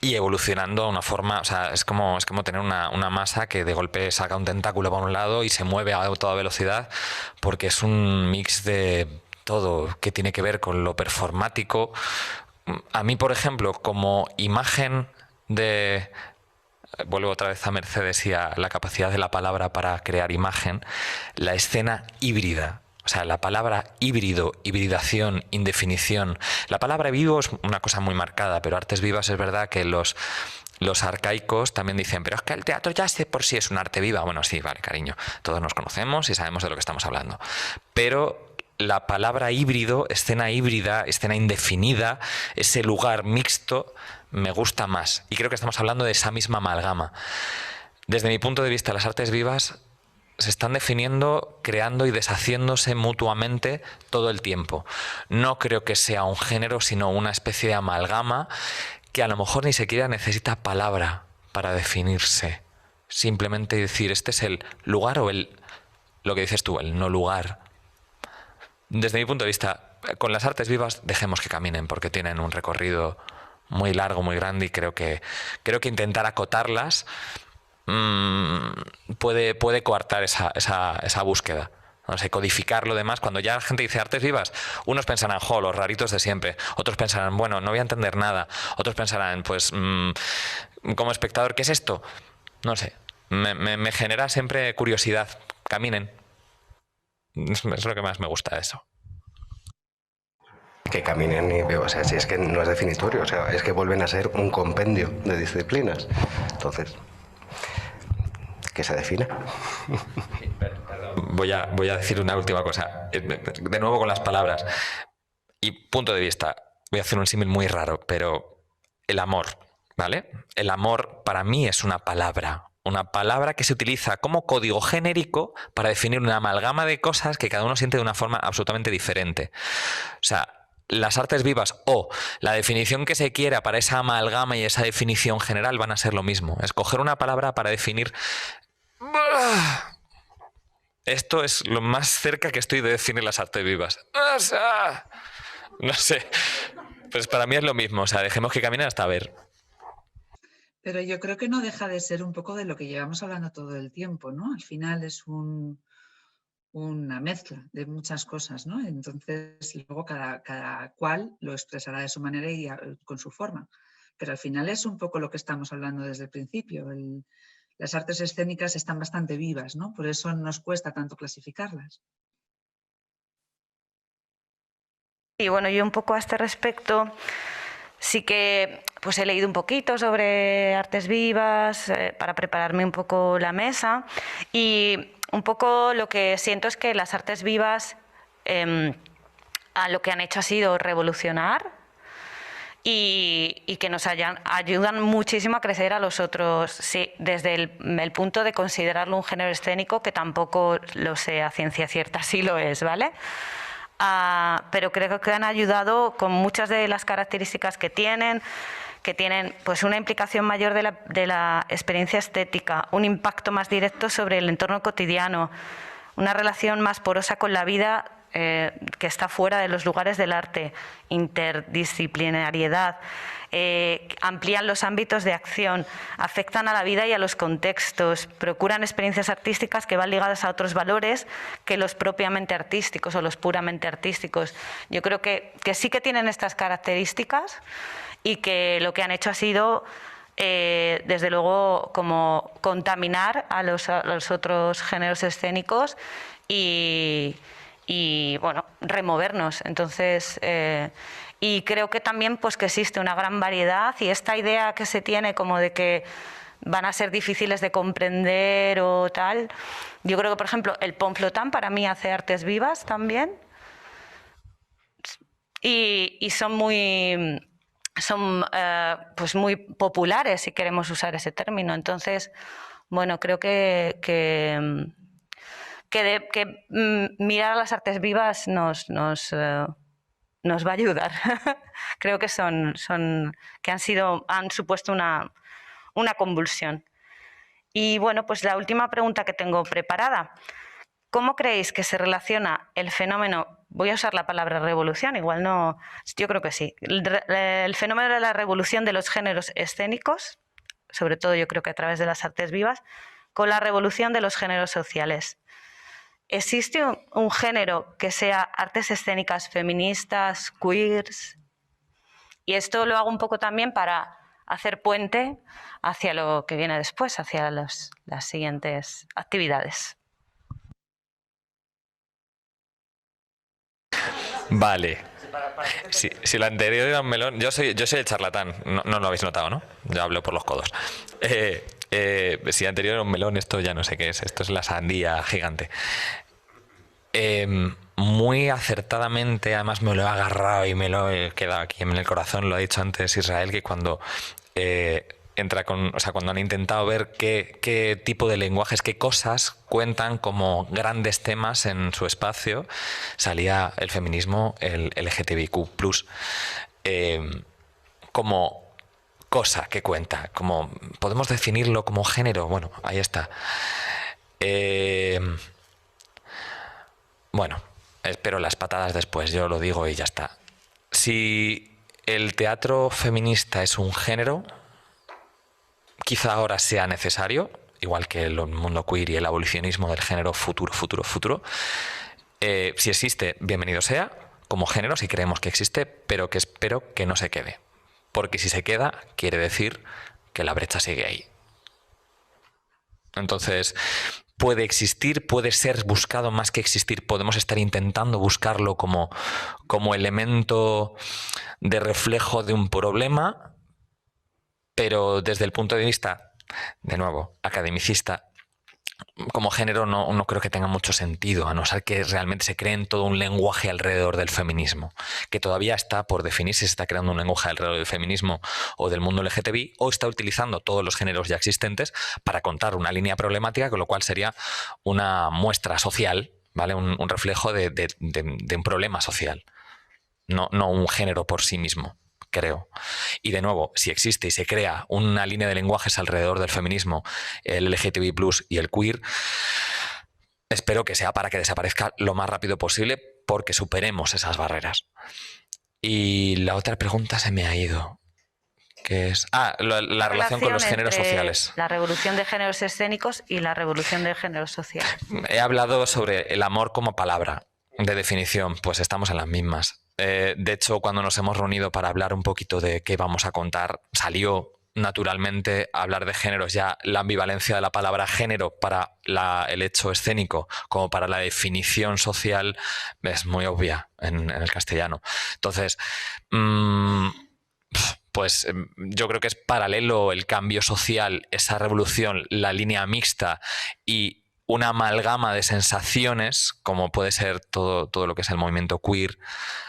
y evolucionando a una forma, o sea, es como tener una masa que de golpe saca un tentáculo para un lado y se mueve a toda velocidad porque es un mix de todo que tiene que ver con lo performático. A mí, por ejemplo, como imagen vuelvo otra vez a Mercedes y a la capacidad de la palabra para crear imagen, la escena híbrida. O sea, la palabra híbrido, hibridación, indefinición. La palabra vivo es una cosa muy marcada, pero artes vivas es verdad que los arcaicos también dicen, pero es que el teatro ya por sí es un arte viva. Bueno, sí, vale, cariño, todos nos conocemos y sabemos de lo que estamos hablando. Pero la palabra híbrido, escena híbrida, escena indefinida, ese lugar mixto, me gusta más. Y creo que estamos hablando de esa misma amalgama. Desde mi punto de vista, las artes vivas se están definiendo, creando y deshaciéndose mutuamente todo el tiempo. No creo que sea un género, sino una especie de amalgama que a lo mejor ni siquiera necesita palabra para definirse. Simplemente decir, este es el lugar o lo que dices tú, el no lugar. Desde mi punto de vista, con las artes vivas dejemos que caminen porque tienen un recorrido muy largo, muy grande, y creo que intentar acotarlas puede coartar esa búsqueda. No sé, codificar lo demás. Cuando ya la gente dice artes vivas, unos pensarán, jo, los raritos de siempre. Otros pensarán, bueno, no voy a entender nada. Otros pensarán, pues, como espectador, ¿qué es esto? No sé, me genera siempre curiosidad. Caminen. Es lo que más me gusta de eso. Que caminen y veo, o sea, si es que no es definitorio, o sea, es que vuelven a ser un compendio de disciplinas. Entonces, que se defina. Voy a decir una última cosa, de nuevo con las palabras y punto de vista. Voy a hacer un símil muy raro, pero el amor, ¿vale? El amor para mí es una palabra que se utiliza como código genérico para definir una amalgama de cosas que cada uno siente de una forma absolutamente diferente. O sea, las artes vivas o la definición que se quiera para esa amalgama y esa definición general van a ser lo mismo. Escoger una palabra para definir... Esto es lo más cerca que estoy de definir las artes vivas. No sé. Pues para mí es lo mismo. O sea, dejemos que caminen hasta ver. Pero yo creo que no deja de ser un poco de lo que llevamos hablando todo el tiempo, ¿no? Al final es una mezcla de muchas cosas, ¿no? Entonces, luego cada cual lo expresará de su manera y con su forma. Pero al final es un poco lo que estamos hablando desde el principio. Las artes escénicas están bastante vivas, ¿no? Por eso nos cuesta tanto clasificarlas. Y bueno, yo un poco a este respecto sí que pues he leído un poquito sobre artes vivas para prepararme un poco la mesa, y un poco lo que siento es que las artes vivas lo que han hecho ha sido revolucionar y que nos ayudan muchísimo a crecer a los otros, sí, desde el punto de considerarlo un género escénico, que tampoco lo sé a ciencia cierta, sí lo es, ¿vale? Pero creo que han ayudado con muchas de las características que tienen pues una implicación mayor de la experiencia estética, un impacto más directo sobre el entorno cotidiano, una relación más porosa con la vida que está fuera de los lugares del arte, interdisciplinariedad, amplían los ámbitos de acción, afectan a la vida y a los contextos, procuran experiencias artísticas que van ligadas a otros valores que los propiamente artísticos o los puramente artísticos. Yo creo que sí que tienen estas características y que lo que han hecho ha sido, desde luego, como contaminar a los otros géneros escénicos y bueno, removernos. Entonces, y creo que también pues que existe una gran variedad, y esta idea que se tiene como de que van a ser difíciles de comprender o tal, yo creo que, por ejemplo, el Pont-Flottant para mí hace artes vivas también, y son pues muy populares, si queremos usar ese término. Entonces, bueno, creo que mirar a las artes vivas nos va a ayudar. Creo que han supuesto una convulsión. Y bueno, pues la última pregunta que tengo preparada: ¿cómo creéis que se relaciona el fenómeno, voy a usar la palabra revolución, igual no, yo creo que sí, el fenómeno de la revolución de los géneros escénicos, sobre todo yo creo que a través de las artes vivas, con la revolución de los géneros sociales? ¿Existe un género que sea artes escénicas feministas, queers? Y esto lo hago un poco también para hacer puente hacia lo que viene después, hacia las siguientes actividades. Vale. Si lo anterior era un melón... Yo soy el charlatán, no lo habéis notado, ¿no? Yo hablo por los codos. Si anterior era un melón, esto ya no sé qué es. Esto es la sandía gigante. Muy acertadamente, además me lo he agarrado y me lo he quedado aquí en el corazón, lo ha dicho antes Israel, que cuando cuando han intentado ver qué tipo de lenguajes, qué cosas cuentan como grandes temas en su espacio, salía el feminismo, el LGTBIQ+, como cosa que cuenta. Como, ¿podemos definirlo como género? Bueno, ahí está. Bueno, espero las patadas después, yo lo digo y ya está. Si el teatro feminista es un género, quizá ahora sea necesario, igual que el mundo queer y el abolicionismo del género futuro. Si existe, bienvenido sea, como género, si creemos que existe, pero que espero que no se quede. Porque si se queda, quiere decir que la brecha sigue ahí. Entonces, puede existir, puede ser buscado más que existir. Podemos estar intentando buscarlo como elemento de reflejo de un problema, pero desde el punto de vista, de nuevo, academicista, como género no creo que tenga mucho sentido, a no ser que realmente se cree todo un lenguaje alrededor del feminismo, que todavía está por definir si se está creando un lenguaje alrededor del feminismo o del mundo LGTBI, o está utilizando todos los géneros ya existentes para contar una línea problemática, con lo cual sería una muestra social, ¿vale? Un reflejo de un problema social, no un género por sí mismo, creo. Y de nuevo, si existe y se crea una línea de lenguajes alrededor del feminismo, el LGTBI+ y el queer, espero que sea para que desaparezca lo más rápido posible, porque superemos esas barreras. Y la otra pregunta se me ha ido, que es... la relación con los géneros sociales. La revolución de géneros escénicos y la revolución de géneros sociales. He hablado sobre el amor como palabra de definición, pues estamos en las mismas. De hecho, cuando nos hemos reunido para hablar un poquito de qué vamos a contar, salió naturalmente hablar de géneros, ya la ambivalencia de la palabra género para el hecho escénico como para la definición social es muy obvia en el castellano. Entonces, pues yo creo que es paralelo el cambio social, esa revolución, la línea mixta y una amalgama de sensaciones, como puede ser todo lo que es el movimiento queer,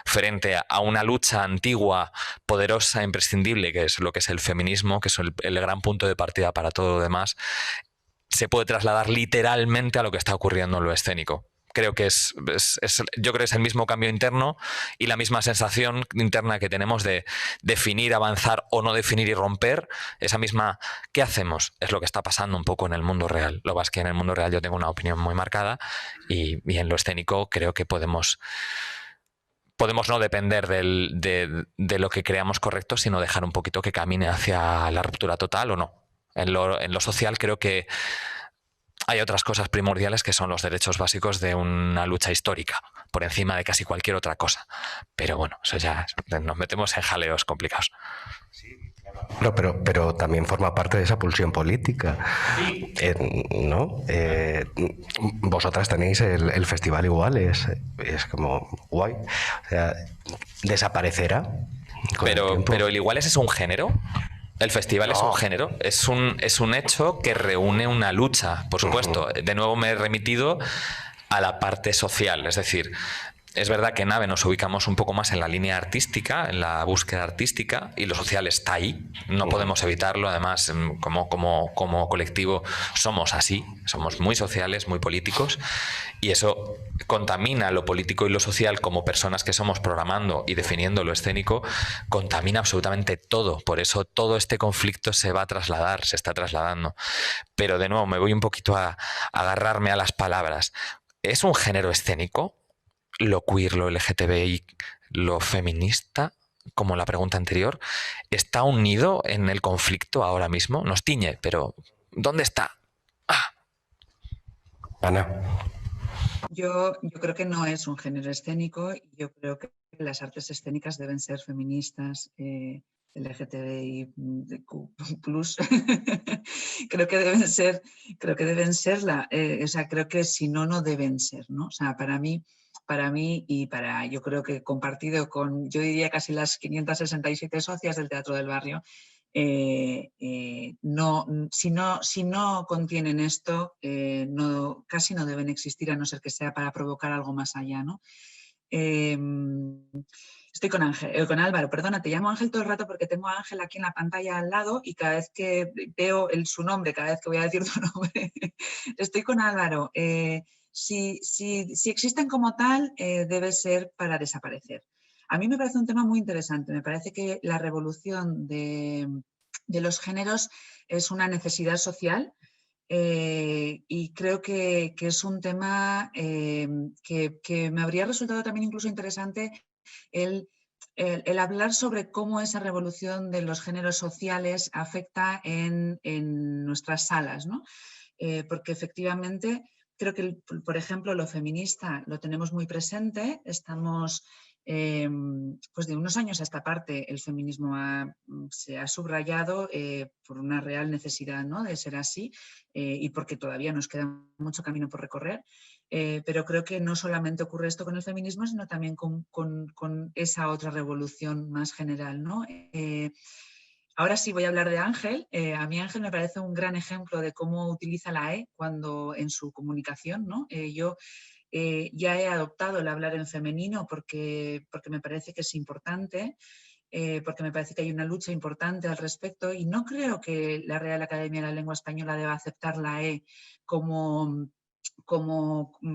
frente a una lucha antigua, poderosa, imprescindible, que es lo que es el feminismo, que es el gran punto de partida para todo lo demás, se puede trasladar literalmente a lo que está ocurriendo en lo escénico. Creo que yo creo que es el mismo cambio interno y la misma sensación interna que tenemos de definir, avanzar o no definir y romper. Esa misma, ¿qué hacemos? Es lo que está pasando un poco en el mundo real. Lo que pasa es que en el mundo real yo tengo una opinión muy marcada y en lo escénico creo que podemos no depender de lo que creamos correcto, sino dejar un poquito que camine hacia la ruptura total o no. En lo social creo que hay otras cosas primordiales que son los derechos básicos de una lucha histórica, por encima de casi cualquier otra cosa. Pero bueno, eso ya nos metemos en jaleos complicados. No, pero también forma parte de esa pulsión política, ¿no? Vosotras tenéis el festival Iguales, es como guay. O sea, desaparecerá con el tiempo. Pero el Iguales es un género. El festival es un género, es un hecho que reúne una lucha, por supuesto. De nuevo me he remitido a la parte social, es decir, es verdad que en AVE nos ubicamos un poco más en la línea artística, en la búsqueda artística, y lo social está ahí, no podemos evitarlo. Además, como colectivo somos así, somos muy sociales, muy políticos, y eso contamina lo político y lo social como personas que somos programando y definiendo lo escénico, contamina absolutamente todo. Por eso todo este conflicto se va a trasladar, se está trasladando. Pero de nuevo me voy un poquito a agarrarme a las palabras. ¿Es un género escénico lo queer, lo LGTBI, lo feminista, como la pregunta anterior? ¿Está unido en el conflicto ahora mismo? Nos tiñe, pero ¿dónde está? Ana. Yo creo que no es un género escénico. Yo creo que las artes escénicas deben ser feministas, LGTBI+. Creo que deben serla. O sea, creo que si no, no deben ser, ¿no? O sea, para mí y yo creo que compartido con, yo diría, casi las 567 socias del Teatro del Barrio, si no contienen esto, casi no deben existir, a no ser que sea para provocar algo más allá, ¿no? Estoy con con Álvaro, perdona, te llamo Ángel todo el rato porque tengo a Ángel aquí en la pantalla al lado y cada vez que veo su nombre, cada vez que voy a decir tu nombre, estoy con Álvaro. Si existen como tal, debe ser para desaparecer. A mí me parece un tema muy interesante. Me parece que la revolución de de los géneros es una necesidad social. Y creo que es un tema que me habría resultado también incluso interesante el hablar sobre cómo esa revolución de los géneros sociales afecta en nuestras salas, ¿no? Porque efectivamente creo que, por ejemplo, lo feminista lo tenemos muy presente. Estamos, pues de unos años a esta parte, el feminismo se ha subrayado por una real necesidad, ¿no?, de ser así, y porque todavía nos queda mucho camino por recorrer. Pero creo que no solamente ocurre esto con el feminismo, sino también con esa otra revolución más general, ¿no? Ahora sí voy a hablar de Ángel. A mí Ángel me parece un gran ejemplo de cómo utiliza la E en su comunicación, ¿no? Yo ya he adoptado el hablar en femenino porque me parece que es importante, porque me parece que hay una lucha importante al respecto, y no creo que la Real Academia de la Lengua Española deba aceptar la E como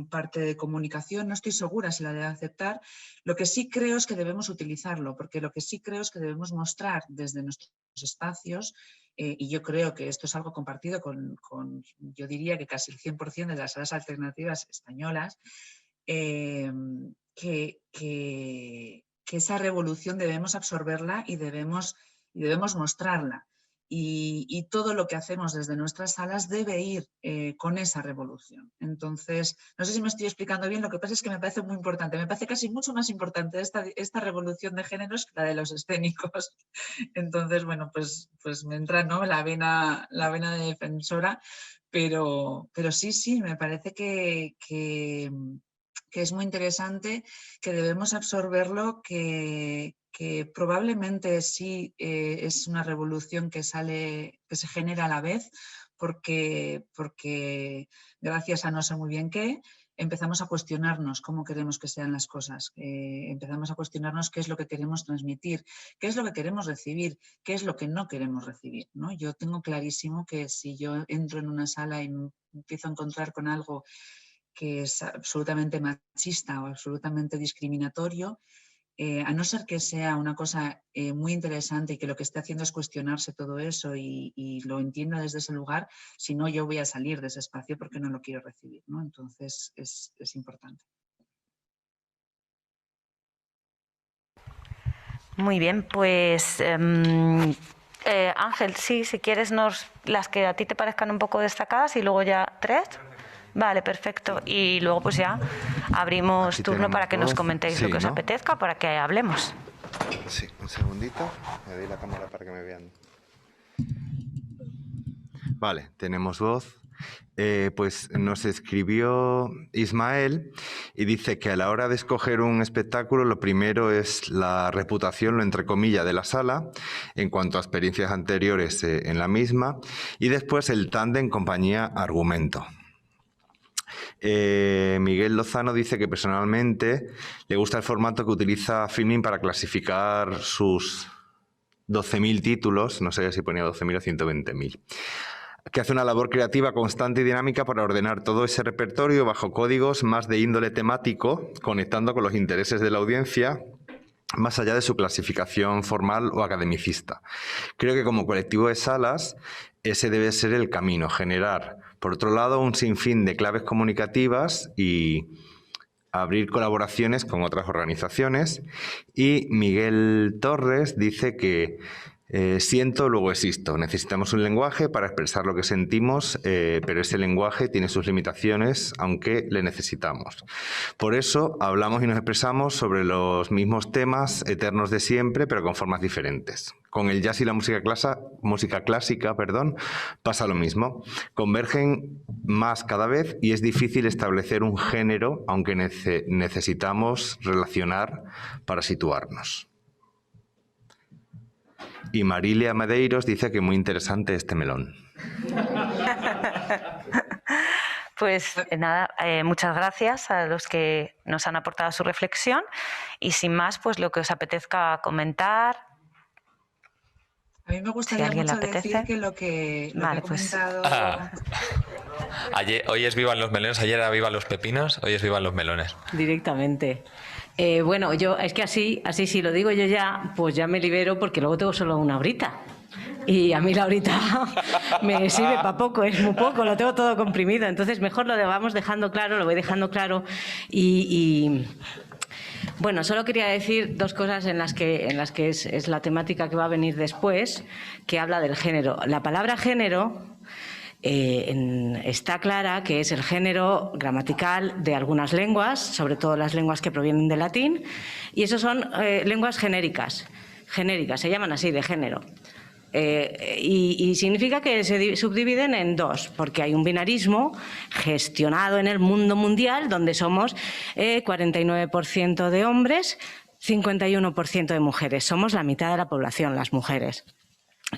parte de comunicación. No estoy segura si la debe aceptar. Lo que sí creo es que debemos utilizarlo, porque lo que sí creo es que debemos mostrar desde nuestros espacios, y yo creo que esto es algo compartido con yo diría que casi el 100% de las salas alternativas españolas, que esa revolución debemos absorberla y debemos mostrarla. Y todo lo que hacemos desde nuestras salas debe ir con esa revolución. Entonces, no sé si me estoy explicando bien, lo que pasa es que me parece muy importante, me parece casi mucho más importante esta revolución de géneros que la de los escénicos. Entonces, bueno, pues me entra, ¿no?, la vena de defensora, pero sí, me parece que es muy interesante, que debemos absorberlo, que probablemente sí es una revolución que se genera a la vez, porque gracias a no sé muy bien qué, empezamos a cuestionarnos cómo queremos que sean las cosas, empezamos a cuestionarnos qué es lo que queremos transmitir, qué es lo que queremos recibir, qué es lo que no queremos recibir, ¿no? Yo tengo clarísimo que si yo entro en una sala y me empiezo a encontrar con algo que es absolutamente machista o absolutamente discriminatorio, a no ser que sea una cosa muy interesante y que lo que esté haciendo es cuestionarse todo eso y lo entienda desde ese lugar, si no, yo voy a salir de ese espacio porque no lo quiero recibir, ¿no? Entonces es importante. Muy bien, pues Ángel, sí, si quieres las que a ti te parezcan un poco destacadas y luego ya 3. Vale, perfecto. Y luego pues ya abrimos turno para que nos comentéis lo que os apetezca, para que hablemos. Sí, un segundito. Me doy la cámara para que me vean. Vale, tenemos voz. Pues nos escribió Ismael y dice que a la hora de escoger un espectáculo lo primero es la reputación, lo entre comillas, de la sala en cuanto a experiencias anteriores en la misma, y después el tándem compañía-argumento. Miguel Lozano dice que personalmente le gusta el formato que utiliza Filmin para clasificar sus 12.000 títulos, no sé si ponía 12.000 o 120.000, que hace una labor creativa constante y dinámica para ordenar todo ese repertorio bajo códigos más de índole temático, conectando con los intereses de la audiencia, más allá de su clasificación formal o academicista. Creo que como colectivo de salas, ese debe ser el camino, generar, por otro lado, un sinfín de claves comunicativas y abrir colaboraciones con otras organizaciones. Y Miguel Torres dice que siento, luego existo. Necesitamos un lenguaje para expresar lo que sentimos, pero ese lenguaje tiene sus limitaciones, aunque le necesitamos. Por eso hablamos y nos expresamos sobre los mismos temas eternos de siempre, pero con formas diferentes. Con el jazz y la música clásica, pasa lo mismo. Convergen más cada vez y es difícil establecer un género, aunque necesitamos relacionar para situarnos. Y Marilia Medeiros dice que muy interesante este melón. Pues nada, muchas gracias a los que nos han aportado su reflexión y sin más, pues lo que os apetezca comentar. A mí me gustaría mucho decir que lo que ha comentado... Hoy es vivan los melones, ayer era vivan los pepinos, hoy es vivan los melones. Directamente. Bueno, yo es que así si lo digo yo ya, pues ya me libero porque luego tengo solo una horita. Y a mí la horita me sirve para poco, es muy poco, lo tengo todo comprimido. Entonces mejor lo vamos dejando claro, lo voy dejando claro. Bueno, solo quería decir dos cosas en las que es la temática que va a venir después, que habla del género. La palabra género está clara que es el género gramatical de algunas lenguas, sobre todo las lenguas que provienen del latín, y eso son lenguas genéricas, se llaman así, de género. Y significa que se subdividen en dos, porque hay un binarismo gestionado en el mundo mundial donde somos 49% de hombres, 51% de mujeres. Somos la mitad de la población, las mujeres.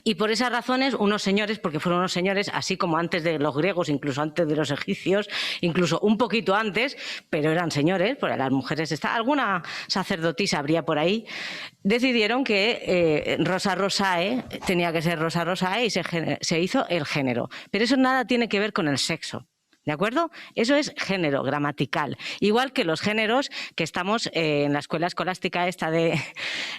Y por esas razones, unos señores, porque fueron unos señores, así como antes de los griegos, incluso antes de los egipcios, incluso un poquito antes, pero eran señores, porque las mujeres, alguna sacerdotisa habría por ahí, decidieron que Rosa Rosae tenía que ser Rosa Rosae y se hizo el género. Pero eso nada tiene que ver con el sexo. ¿De acuerdo? Eso es género gramatical. Igual que los géneros que estamos en la escuela escolástica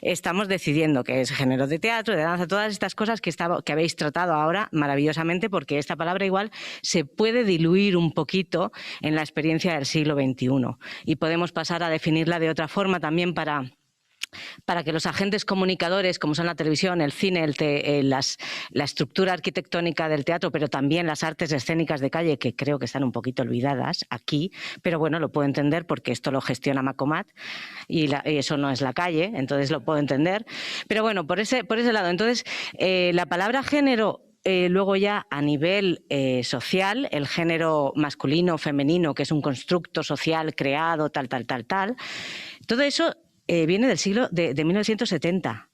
estamos decidiendo, que es género de teatro, de danza, todas estas cosas que habéis tratado ahora maravillosamente, porque esta palabra igual se puede diluir un poquito en la experiencia del siglo XXI y podemos pasar a definirla de otra forma también para que los agentes comunicadores, como son la televisión, el cine, la estructura arquitectónica del teatro, pero también las artes escénicas de calle, que creo que están un poquito olvidadas aquí, pero bueno, lo puedo entender porque esto lo gestiona Macomat y eso no es la calle, entonces lo puedo entender. Pero bueno, por ese lado. Entonces, la palabra género... luego ya a nivel social, el género masculino o femenino, que es un constructo social creado, tal, todo eso viene del siglo de 1970,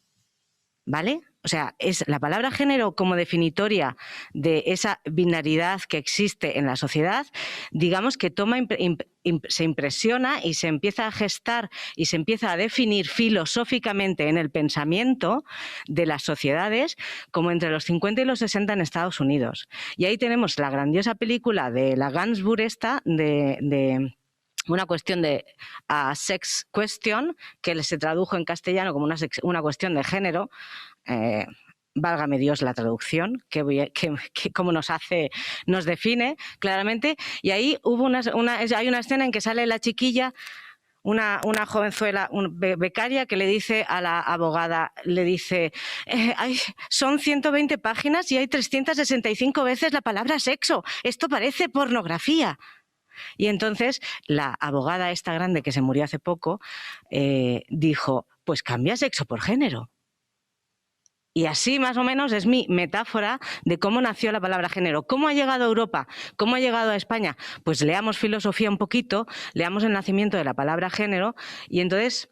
¿vale? O sea, es la palabra género como definitoria de esa binaridad que existe en la sociedad, digamos que se impresiona y se empieza a gestar y se empieza a definir filosóficamente en el pensamiento de las sociedades como entre los 50 y los 60 en Estados Unidos. Y ahí tenemos la grandiosa película de la Gainsbourg de una cuestión de sex question, que se tradujo en castellano como una cuestión de género. Válgame Dios la traducción, que cómo nos define claramente. Y ahí hay una escena en que sale la chiquilla, una jovenzuela, becaria, que le dice a la abogada, le dice, son 120 páginas y hay 365 veces la palabra sexo. Esto parece pornografía. Y entonces la abogada esta grande, que se murió hace poco, dijo, pues cambia sexo por género. Y así más o menos es mi metáfora de cómo nació la palabra género. ¿Cómo ha llegado a Europa? ¿Cómo ha llegado a España? Pues leamos filosofía un poquito, leamos el nacimiento de la palabra género y entonces...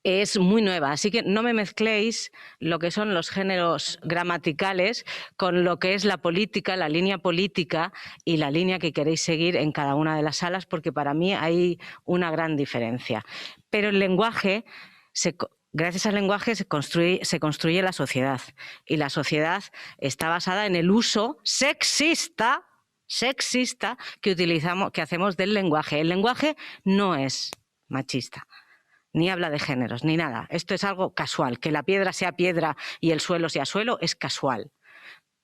es muy nueva, así que no me mezcléis lo que son los géneros gramaticales con lo que es la política, la línea política y la línea que queréis seguir en cada una de las salas, porque para mí hay una gran diferencia. Pero el lenguaje, gracias al lenguaje se construye la sociedad, y la sociedad está basada en el uso sexista que hacemos del lenguaje. El lenguaje no es machista, ni habla de géneros, ni nada. Esto es algo casual. Que la piedra sea piedra y el suelo sea suelo es casual.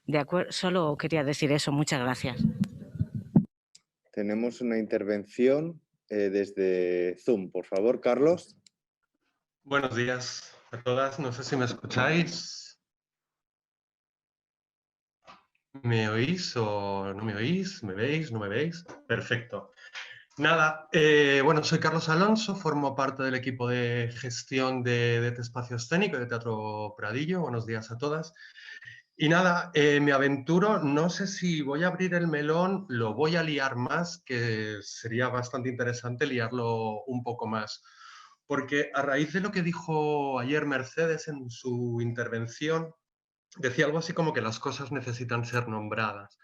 De acuerdo, solo quería decir eso. Muchas gracias. Tenemos una intervención desde Zoom. Por favor, Carlos. Buenos días a todas. No sé si me escucháis. ¿Me oís o no me oís? ¿Me veis? ¿No me veis? Perfecto. Nada, bueno, soy Carlos Alonso, formo parte del equipo de gestión de este espacio escénico de Teatro Pradillo. Buenos días a todas. Y nada, me aventuro, no sé si voy a abrir el melón, lo voy a liar más, que sería bastante interesante liarlo un poco más. Porque a raíz de lo que dijo ayer Mercedes en su intervención, decía algo así como que las cosas necesitan ser nombradas.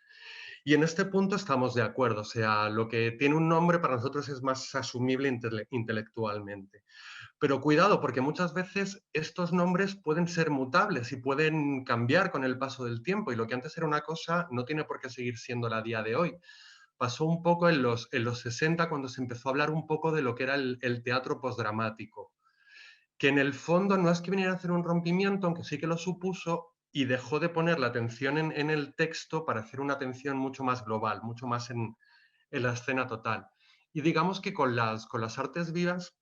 Y en este punto estamos de acuerdo, o sea, lo que tiene un nombre para nosotros es más asumible intelectualmente. Pero cuidado, porque muchas veces estos nombres pueden ser mutables y pueden cambiar con el paso del tiempo, y lo que antes era una cosa no tiene por qué seguir siendo la día de hoy. Pasó un poco en los 60, cuando se empezó a hablar un poco de lo que era el teatro postdramático, que en el fondo no es que viniera a hacer un rompimiento, aunque sí que lo supuso, y dejó de poner la atención en el texto para hacer una atención mucho más global, mucho más en la escena total. Y digamos que con las artes vivas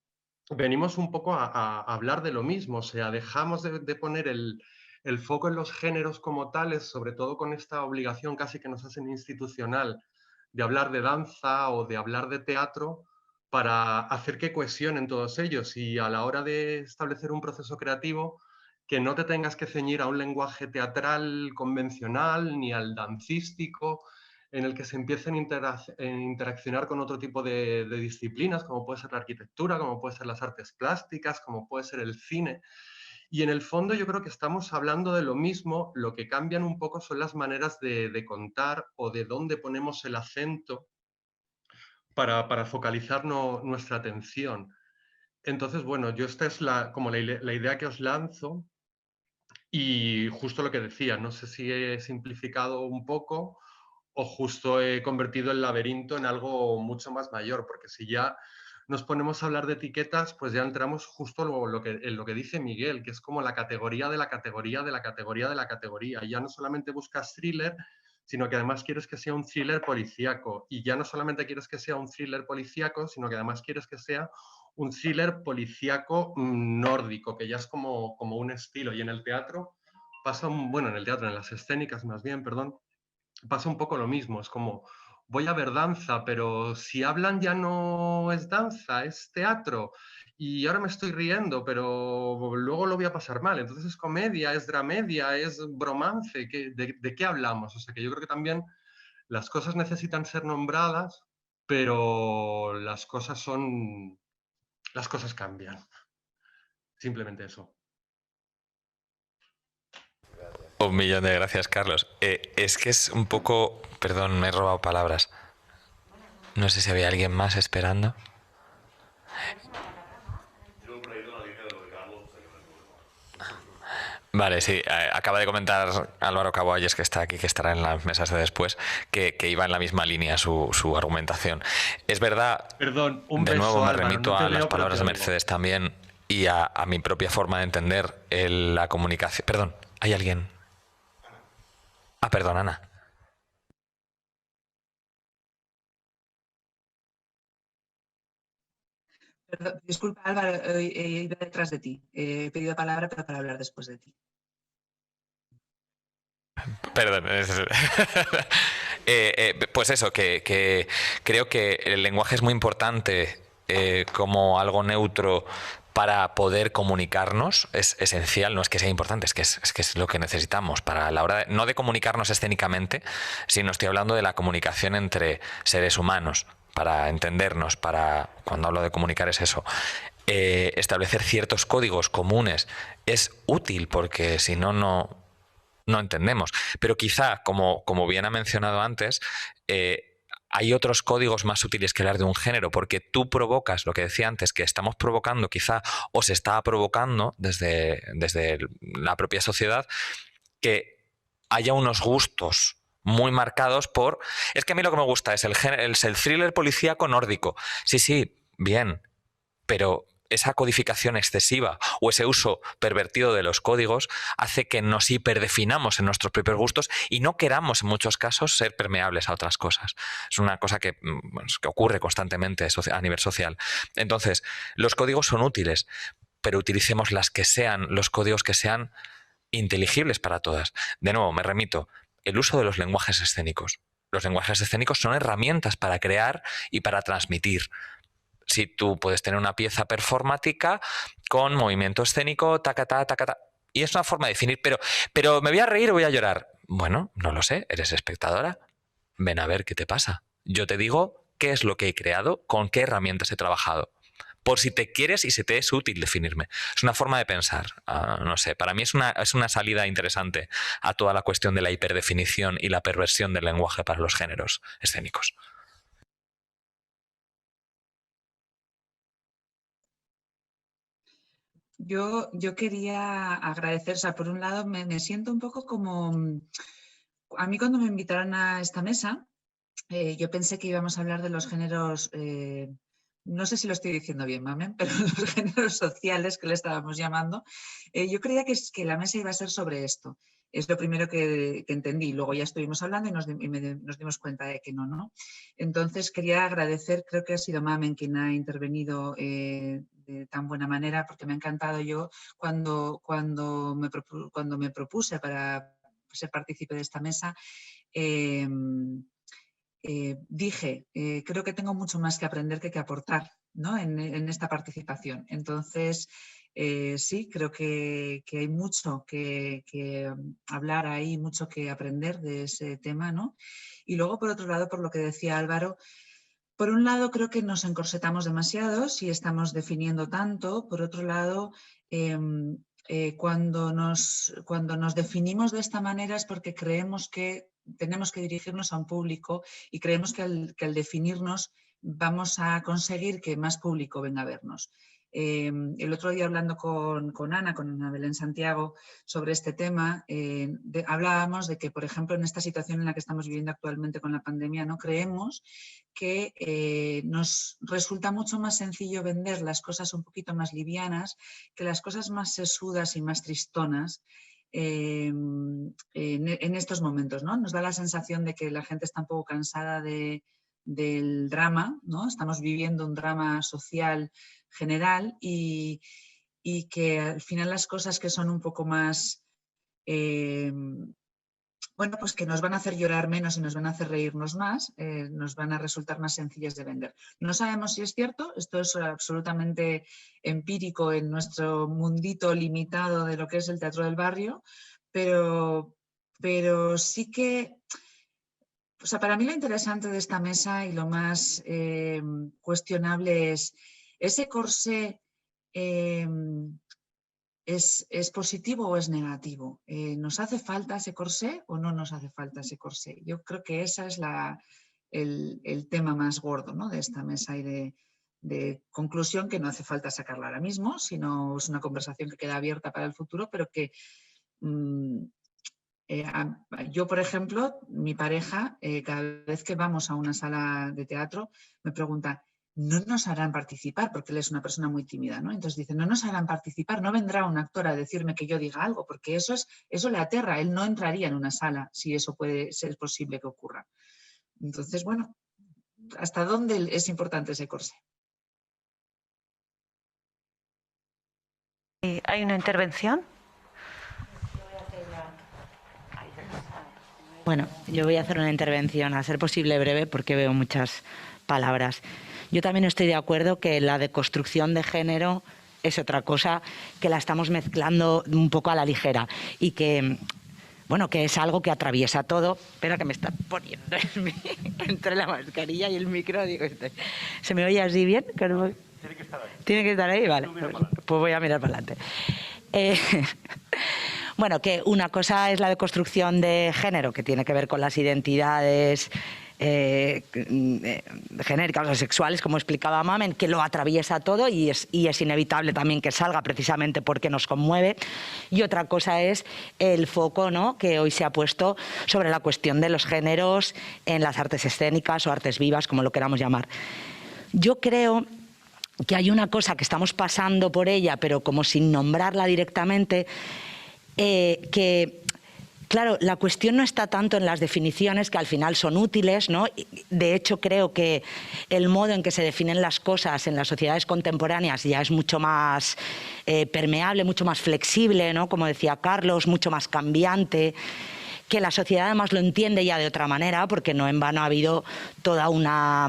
venimos un poco a hablar de lo mismo, o sea, dejamos de poner el foco en los géneros como tales, sobre todo con esta obligación casi que nos hacen institucional de hablar de danza o de hablar de teatro, para hacer que cohesionen todos ellos y a la hora de establecer un proceso creativo que no te tengas que ceñir a un lenguaje teatral convencional ni al dancístico, en el que se empiecen a interaccionar con otro tipo de disciplinas, como puede ser la arquitectura, como puede ser las artes plásticas, como puede ser el cine. Y en el fondo yo creo que estamos hablando de lo mismo, lo que cambian un poco son las maneras de contar o de dónde ponemos el acento para focalizar nuestra atención. Entonces, bueno, yo esta es como la idea que os lanzo y justo lo que decía, no sé si he simplificado un poco o justo he convertido el laberinto en algo mucho más mayor, porque si ya nos ponemos a hablar de etiquetas, pues ya entramos justo en lo que dice Miguel, que es como la categoría de la categoría de la categoría de la categoría. Y ya no solamente buscas thriller, sino que además quieres que sea un thriller policíaco. Y ya no solamente quieres que sea un thriller policíaco, sino que además quieres que sea un thriller policíaco nórdico, que ya es como un estilo. Y en el teatro pasa, bueno, en el teatro, en las escénicas más bien, perdón, pasa un poco lo mismo, es como, voy a ver danza, pero si hablan ya no es danza, es teatro. Y ahora me estoy riendo, pero luego lo voy a pasar mal. Entonces es comedia, es dramedia, es bromance. ¿De qué hablamos? O sea que yo creo que también las cosas necesitan ser nombradas, pero las cosas cambian. Simplemente eso. Un millón de gracias, Carlos. Es que es un poco... Perdón, me he robado palabras. No sé si había alguien más esperando. Vale, sí. Acaba de comentar Álvaro Caballes, que está aquí, que estará en las mesas de después, que iba en la misma línea su argumentación. Es verdad, Perdón, un de beso, nuevo me Álvaro, remito no te a las veo, pero palabras te de oigo. Mercedes también y a mi propia forma de entender la comunicación. Perdón, ¿hay alguien? Ah, perdón, Ana. Perdón, disculpa, Álvaro, iba detrás de ti. He pedido palabra, pero para hablar después de ti. Perdón. Pues eso, que creo que el lenguaje es muy importante como algo neutro para poder comunicarnos. Es esencial, no es que sea importante, es que es lo que necesitamos para la hora no de comunicarnos escénicamente, sino estoy hablando de la comunicación entre seres humanos, para entendernos, cuando hablo de comunicar es eso. Establecer ciertos códigos comunes es útil porque si no, no entendemos. Pero quizá, como bien ha mencionado antes, hay otros códigos más útiles que hablar de un género, porque tú provocas, lo que decía antes, que estamos provocando quizá, o se está provocando desde la propia sociedad, que haya unos gustos muy marcados por... Es que a mí lo que me gusta es el thriller policíaco nórdico. Sí, bien, pero esa codificación excesiva o ese uso pervertido de los códigos hace que nos hiperdefinamos en nuestros propios gustos y no queramos en muchos casos ser permeables a otras cosas. Es una cosa que ocurre constantemente a nivel social. Entonces, los códigos son útiles, pero utilicemos los códigos que sean inteligibles para todas. De nuevo, me remito, el uso de los lenguajes escénicos. Los lenguajes escénicos son herramientas para crear y para transmitir. Si tú puedes tener una pieza performática con movimiento escénico, tacatá, tacatá, y es una forma de definir, pero ¿me voy a reír o voy a llorar? Bueno, no lo sé, eres espectadora, ven a ver qué te pasa. Yo te digo qué es lo que he creado, con qué herramientas he trabajado, por si te quieres y se te es útil definirme. Es una forma de pensar, no sé, para mí es una salida interesante a toda la cuestión de la hiperdefinición y la perversión del lenguaje para los géneros escénicos. Yo quería agradecer, o sea, por un lado me siento un poco como, a mí cuando me invitaron a esta mesa, yo pensé que íbamos a hablar de los géneros, no sé si lo estoy diciendo bien, Mamen, pero los géneros sociales que le estábamos llamando. Yo creía que la mesa iba a ser sobre esto. Es lo primero que entendí. Luego ya estuvimos hablando y nos dimos cuenta de que no, ¿no? Entonces quería agradecer, creo que ha sido Mamen quien ha intervenido de tan buena manera, porque me ha encantado. Yo cuando me propuse para ser partícipe de esta mesa, dije, creo que tengo mucho más que aprender que aportar, ¿no? en esta participación. Entonces, sí, creo que hay mucho que hablar ahí, mucho que aprender de ese tema, ¿no? Y luego, por otro lado, por lo que decía Álvaro, por un lado creo que nos encorsetamos demasiado si estamos definiendo tanto. Por otro lado, cuando nos definimos de esta manera es porque creemos que tenemos que dirigirnos a un público y creemos que al definirnos vamos a conseguir que más público venga a vernos. El otro día hablando con Ana Belén Santiago, sobre este tema, hablábamos de que, por ejemplo, en esta situación en la que estamos viviendo actualmente con la pandemia, no creemos que nos resulta mucho más sencillo vender las cosas un poquito más livianas que las cosas más sesudas y más tristonas en estos momentos, ¿no? Nos da la sensación de que la gente está un poco cansada del drama, ¿no? Estamos viviendo un drama social general y que al final las cosas que son un poco más, bueno, pues que nos van a hacer llorar menos y nos van a hacer reírnos más, nos van a resultar más sencillas de vender. No sabemos si es cierto, esto es absolutamente empírico en nuestro mundito limitado de lo que es el teatro del barrio, pero sí que, o sea, para mí lo interesante de esta mesa y lo más cuestionable es ese corsé. ¿Es positivo o es negativo? ¿Nos hace falta ese corsé o no nos hace falta ese corsé? Yo creo que ese es el tema más gordo, ¿no? De esta mesa y de conclusión, que no hace falta sacarla ahora mismo, sino es una conversación que queda abierta para el futuro, pero que yo, por ejemplo, mi pareja, cada vez que vamos a una sala de teatro, me pregunta, no nos harán participar, porque él es una persona muy tímida, ¿no? Entonces dice, no nos harán participar, no vendrá un actor a decirme que yo diga algo, porque eso le aterra, él no entraría en una sala si eso puede ser posible que ocurra. Entonces, bueno, ¿hasta dónde es importante ese corsé? ¿Hay una intervención? Bueno, yo voy a hacer una intervención, a ser posible breve, porque veo muchas palabras. Yo también estoy de acuerdo que la deconstrucción de género es otra cosa, que la estamos mezclando un poco a la ligera y que, bueno, que es algo que atraviesa todo. Espera, que me está poniendo entre la mascarilla y el micro. Digo, ¿se me oye así bien? Tiene que estar ahí. ¿Tiene que estar ahí? Vale, pues voy a mirar para adelante. Bueno, que una cosa es la deconstrucción de género, que tiene que ver con las identidades genéricas o sexuales, como explicaba Mamen, que lo atraviesa todo y es inevitable también que salga, precisamente porque nos conmueve. Y otra cosa es el foco, ¿no?, que hoy se ha puesto sobre la cuestión de los géneros en las artes escénicas o artes vivas, como lo queramos llamar. Yo creo que hay una cosa que estamos pasando por ella, pero como sin nombrarla directamente, que, claro, la cuestión no está tanto en las definiciones, que al final son útiles, ¿no? De hecho, creo que el modo en que se definen las cosas en las sociedades contemporáneas ya es mucho más permeable, mucho más flexible, ¿no?, como decía Carlos, mucho más cambiante, que la sociedad además lo entiende ya de otra manera, porque no en vano ha habido toda una...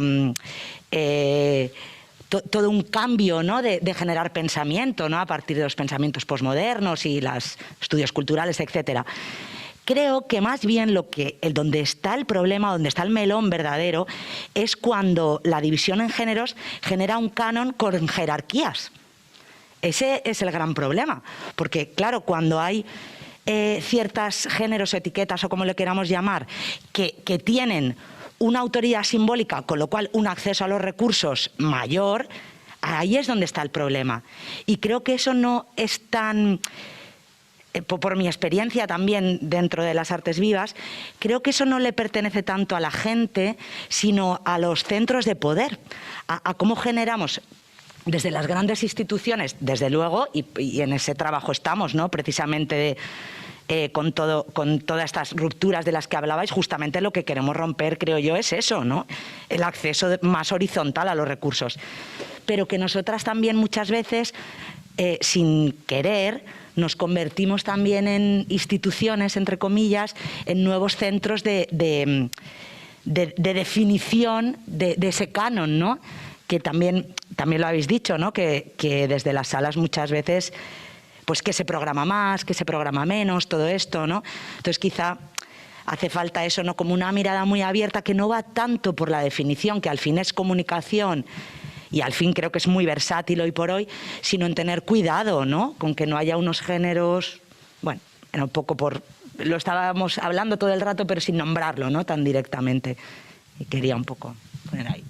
todo un cambio, ¿no?, de generar pensamiento, ¿no?, a partir de los pensamientos posmodernos y los estudios culturales, etcétera. Creo que más bien donde está el problema, donde está el melón verdadero, es cuando la división en géneros genera un canon con jerarquías. Ese es el gran problema, porque claro, cuando hay ciertos géneros o etiquetas, o como le queramos llamar, que tienen una autoridad simbólica, con lo cual un acceso a los recursos mayor, ahí es donde está el problema. Y creo que eso no es tan, por mi experiencia también dentro de las artes vivas, creo que eso no le pertenece tanto a la gente, sino a los centros de poder, a cómo generamos desde las grandes instituciones, desde luego, y en ese trabajo estamos, ¿no? Precisamente con todas estas rupturas de las que hablabais, justamente lo que queremos romper, creo yo, es eso, ¿no? El acceso más horizontal a los recursos. Pero que nosotras también muchas veces, sin querer, nos convertimos también en instituciones, entre comillas, en nuevos centros de definición de ese canon, ¿no? Que también lo habéis dicho, ¿no? Que desde las salas muchas veces, pues que se programa más, que se programa menos, todo esto, ¿no? Entonces quizá hace falta eso, ¿no? Como una mirada muy abierta que no va tanto por la definición, que al fin es comunicación y al fin creo que es muy versátil hoy por hoy, sino en tener cuidado, ¿no? Con que no haya unos géneros, bueno, era un poco por... Lo estábamos hablando todo el rato, pero sin nombrarlo, ¿no? Tan directamente. Y quería un poco poner ahí.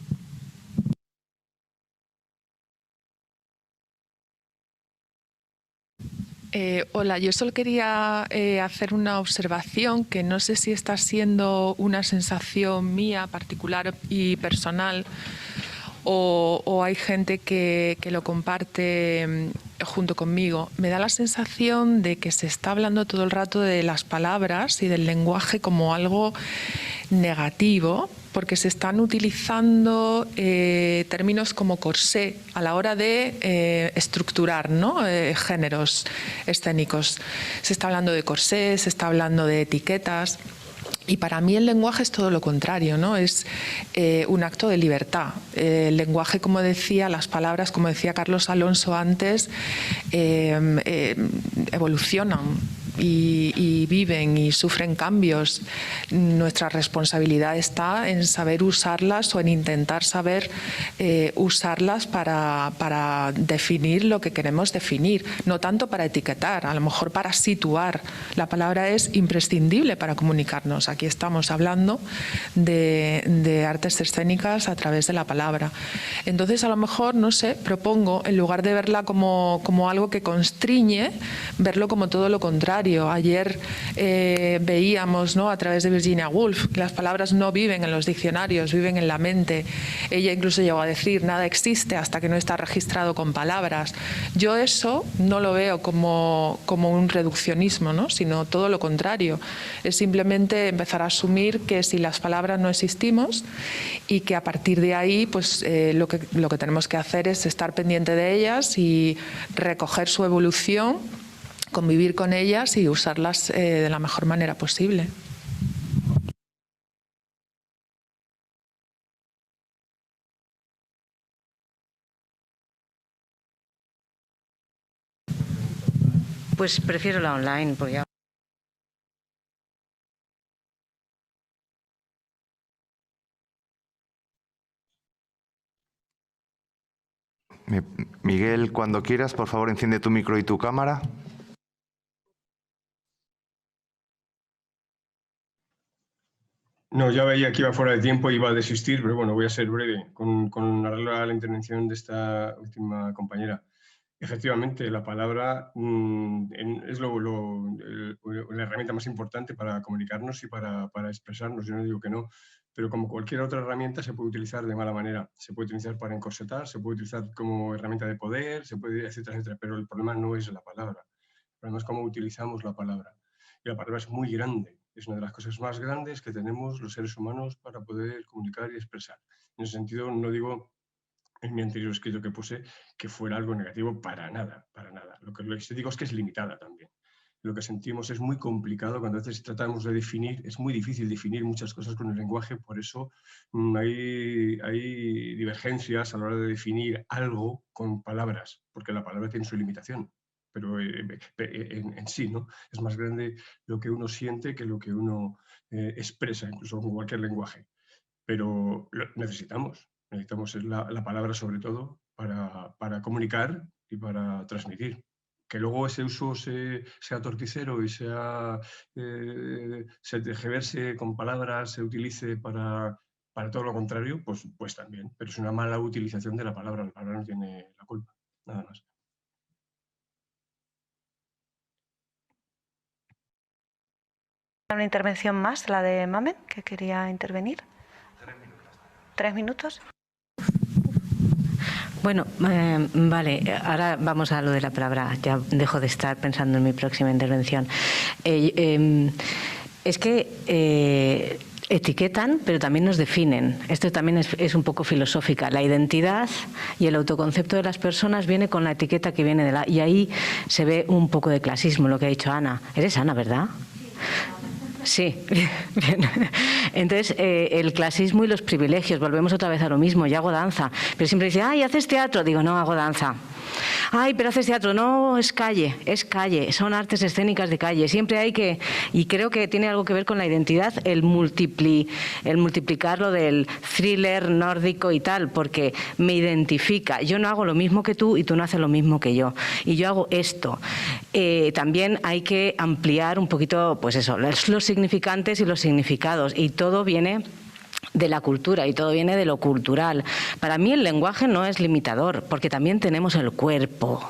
Hola, yo solo quería hacer una observación que no sé si está siendo una sensación mía particular y personal o hay gente que lo comparte junto conmigo. Me da la sensación de que se está hablando todo el rato de las palabras y del lenguaje como algo negativo, porque se están utilizando términos como corsé a la hora de estructurar, ¿no? Géneros escénicos. Se está hablando de corsé, se está hablando de etiquetas. Y para mí el lenguaje es todo lo contrario, ¿no? Es un acto de libertad. El lenguaje, como decía, las palabras, como decía Carlos Alonso antes, evolucionan y viven y sufren cambios. Nuestra responsabilidad está en saber usarlas o en intentar saber usarlas para definir lo que queremos definir, no tanto para etiquetar, a lo mejor para situar. La palabra es imprescindible para comunicarnos. Aquí estamos hablando de artes escénicas a través de la palabra. Entonces, a lo mejor, no sé, propongo, en lugar de verla como algo que constriñe, verlo como todo lo contrario. Ayer veíamos, ¿no?, a través de Virginia Woolf, que las palabras no viven en los diccionarios, viven en la mente. Ella incluso llegó a decir, nada existe hasta que no está registrado con palabras. Yo eso no lo veo como un reduccionismo, ¿no?, sino todo lo contrario. Es simplemente empezar a asumir que si las palabras no existimos y que a partir de ahí pues, lo que tenemos que hacer es estar pendiente de ellas y recoger su evolución, convivir con ellas y usarlas de la mejor manera posible. Pues prefiero la online, porque Miguel, cuando quieras, por favor, enciende tu micro y tu cámara. No, ya veía que iba fuera de tiempo y iba a desistir, pero bueno, voy a ser breve con arreglo a la intervención de esta última compañera. Efectivamente, la palabra es la herramienta más importante para comunicarnos y para expresarnos. Yo no digo que no, pero como cualquier otra herramienta se puede utilizar de mala manera. Se puede utilizar para encorsetar, se puede utilizar como herramienta de poder, se puede, etcétera, etcétera. Pero el problema no es la palabra. El problema es cómo utilizamos la palabra. Y la palabra es muy grande. Es una de las cosas más grandes que tenemos los seres humanos para poder comunicar y expresar. En ese sentido, no digo en mi anterior escrito que puse que fuera algo negativo, para nada, para nada. Lo que digo es que es limitada también. Lo que sentimos es muy complicado cuando a veces tratamos de definir, es muy difícil definir muchas cosas con el lenguaje, por eso hay divergencias a la hora de definir algo con palabras, porque la palabra tiene su limitación, pero en sí, ¿no? Es más grande lo que uno siente que lo que uno expresa, incluso con cualquier lenguaje. Pero necesitamos la palabra sobre todo para comunicar y para transmitir. Que luego ese uso sea torticero y se tergiverse con palabras, se utilice para todo lo contrario, pues también. Pero es una mala utilización de la palabra no tiene la culpa, nada más. una intervención más, la de Mamen, que quería intervenir. 3 minutos. Bueno, vale, ahora vamos a lo de la palabra. Ya dejo de estar pensando en mi próxima intervención. Es que etiquetan, pero también nos definen. Esto también es un poco filosófica. La identidad y el autoconcepto de las personas viene con la etiqueta que viene de la... Y ahí se ve un poco de clasismo, lo que ha dicho Ana. Eres Ana, ¿verdad? Sí, bien. Entonces, el clasismo y los privilegios, volvemos otra vez a lo mismo. Yo hago danza, pero siempre dice, ay, ¿haces teatro? Digo, no, hago danza. Ay, pero haces teatro. No, es calle, son artes escénicas de calle. Siempre hay que, y creo que tiene algo que ver con la identidad, el multiplicar lo del thriller nórdico y tal, porque me identifica. Yo no hago lo mismo que tú y tú no haces lo mismo que yo. Y yo hago esto. También hay que ampliar un poquito, pues eso, los significantes y los significados. Y todo viene de la cultura y todo viene de lo cultural. Para mí el lenguaje no es limitador, porque también tenemos el cuerpo.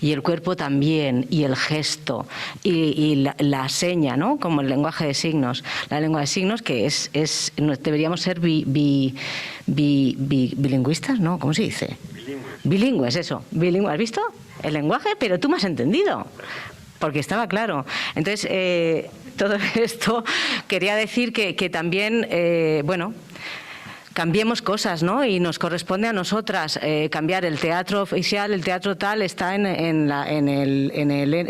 Y el cuerpo también, y el gesto, y la seña, ¿no? Como el lenguaje de signos. La lengua de signos que deberíamos ser bilingüistas, ¿no? ¿Cómo se dice? Bilingües, eso. Bilingües. ¿Has visto? El lenguaje, pero tú me has entendido. Porque estaba claro. Entonces, todo esto quería decir que también, bueno, cambiemos cosas, ¿no? Y nos corresponde a nosotras cambiar el teatro oficial, el teatro tal, está en el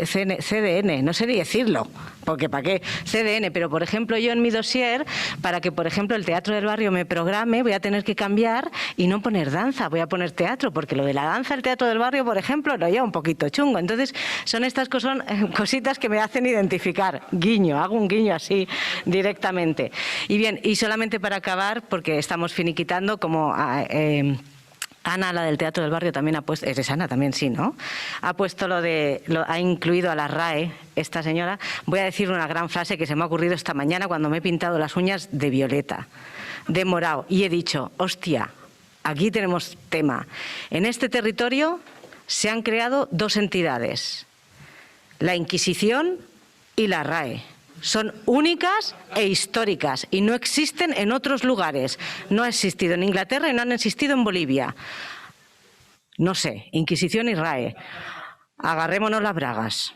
CDN, no sé ni decirlo, porque ¿para qué? CDN, pero por ejemplo yo en mi dossier, para que por ejemplo el Teatro del Barrio me programe, voy a tener que cambiar y no poner danza, voy a poner teatro, porque lo de la danza, el Teatro del Barrio, por ejemplo, lo lleva un poquito chungo. Entonces son estas cositas que me hacen identificar, guiño, hago un guiño así directamente. Y bien, y solamente para acabar, porque estamos finiquitando, como Ana, la del Teatro del Barrio, también ha puesto, eres Ana también, sí, ¿no? Ha puesto ha incluido a la RAE, esta señora. Voy a decir una gran frase que se me ha ocurrido esta mañana cuando me he pintado las uñas de violeta, de morado, y he dicho, hostia, aquí tenemos tema. En este territorio se han creado dos entidades, la Inquisición y la RAE. Son únicas e históricas y no existen en otros lugares. No ha existido en Inglaterra y no han existido en Bolivia. No sé, Inquisición y RAE. Agarrémonos las bragas.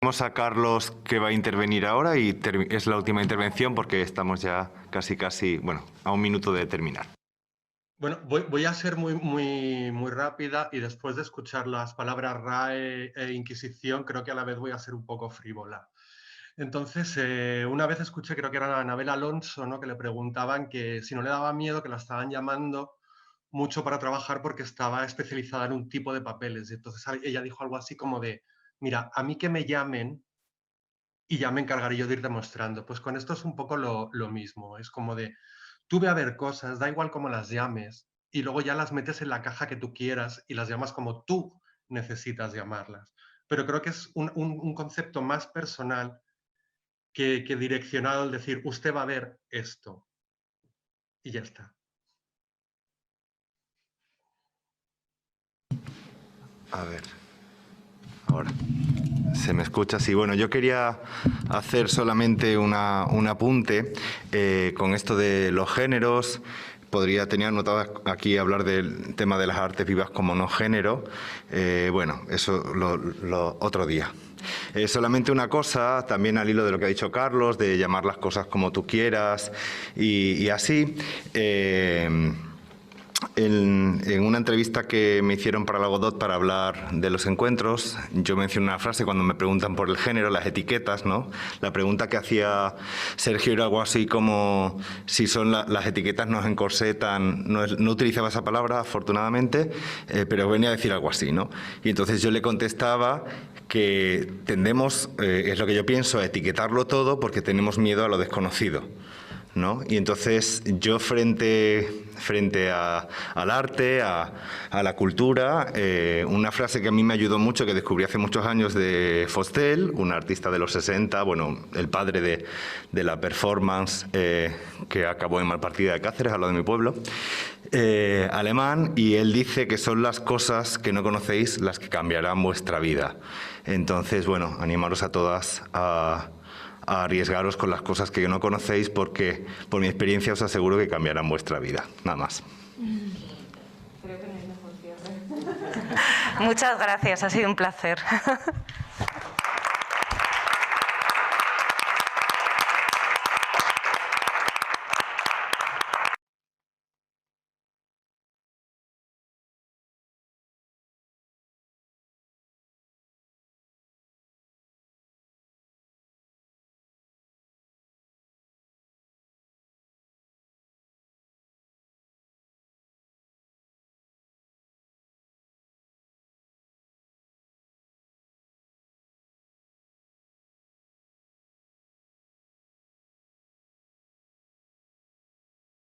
Vamos a Carlos, que va a intervenir ahora, y es la última intervención porque estamos ya casi, bueno, a un minuto de terminar. Bueno, voy a ser muy rápida, y después de escuchar las palabras RAE e Inquisición, creo que a la vez voy a ser un poco frívola. Entonces, una vez escuché, creo que era a Anabel Alonso, ¿no?, que le preguntaban que si no le daba miedo, que la estaban llamando mucho para trabajar porque estaba especializada en un tipo de papeles. Y entonces ella dijo algo así como de, mira, a mí que me llamen y ya me encargaré yo de ir demostrando. Pues con esto es un poco lo mismo, es como de, tú ve a ver cosas, da igual cómo las llames, y luego ya las metes en la caja que tú quieras y las llamas como tú necesitas llamarlas. Pero creo que es un concepto más personal que direccionado al decir, usted va a ver esto. Y ya está. A ver, ahora. ¿Se me escucha? Sí, bueno, yo quería hacer solamente un apunte con esto de los géneros. Tenía anotado aquí hablar del tema de las artes vivas como no género. Bueno, eso otro día. Solamente una cosa, también al hilo de lo que ha dicho Carlos, de llamar las cosas como tú quieras y así. En una entrevista que me hicieron para la Godot para hablar de los encuentros, yo mencioné una frase cuando me preguntan por el género, las etiquetas, ¿no? La pregunta que hacía Sergio era algo así como si son las etiquetas nos encorsetan, no utilizaba esa palabra afortunadamente, pero venía a decir algo así, ¿no? Y entonces yo le contestaba que tendemos, es lo que yo pienso, a etiquetarlo todo porque tenemos miedo a lo desconocido, ¿no? Y entonces yo frente al arte, a la cultura, una frase que a mí me ayudó mucho, que descubrí hace muchos años, de Fostel, un artista de los 60, bueno, el padre de la performance que acabó en Malpartida de Cáceres, al lado de mi pueblo, alemán, y él dice que son las cosas que no conocéis las que cambiarán vuestra vida. Entonces, bueno, animaros a todas a a arriesgaros con las cosas que no conocéis, porque por mi experiencia os aseguro que cambiarán vuestra vida. Nada más. Muchas gracias, ha sido un placer.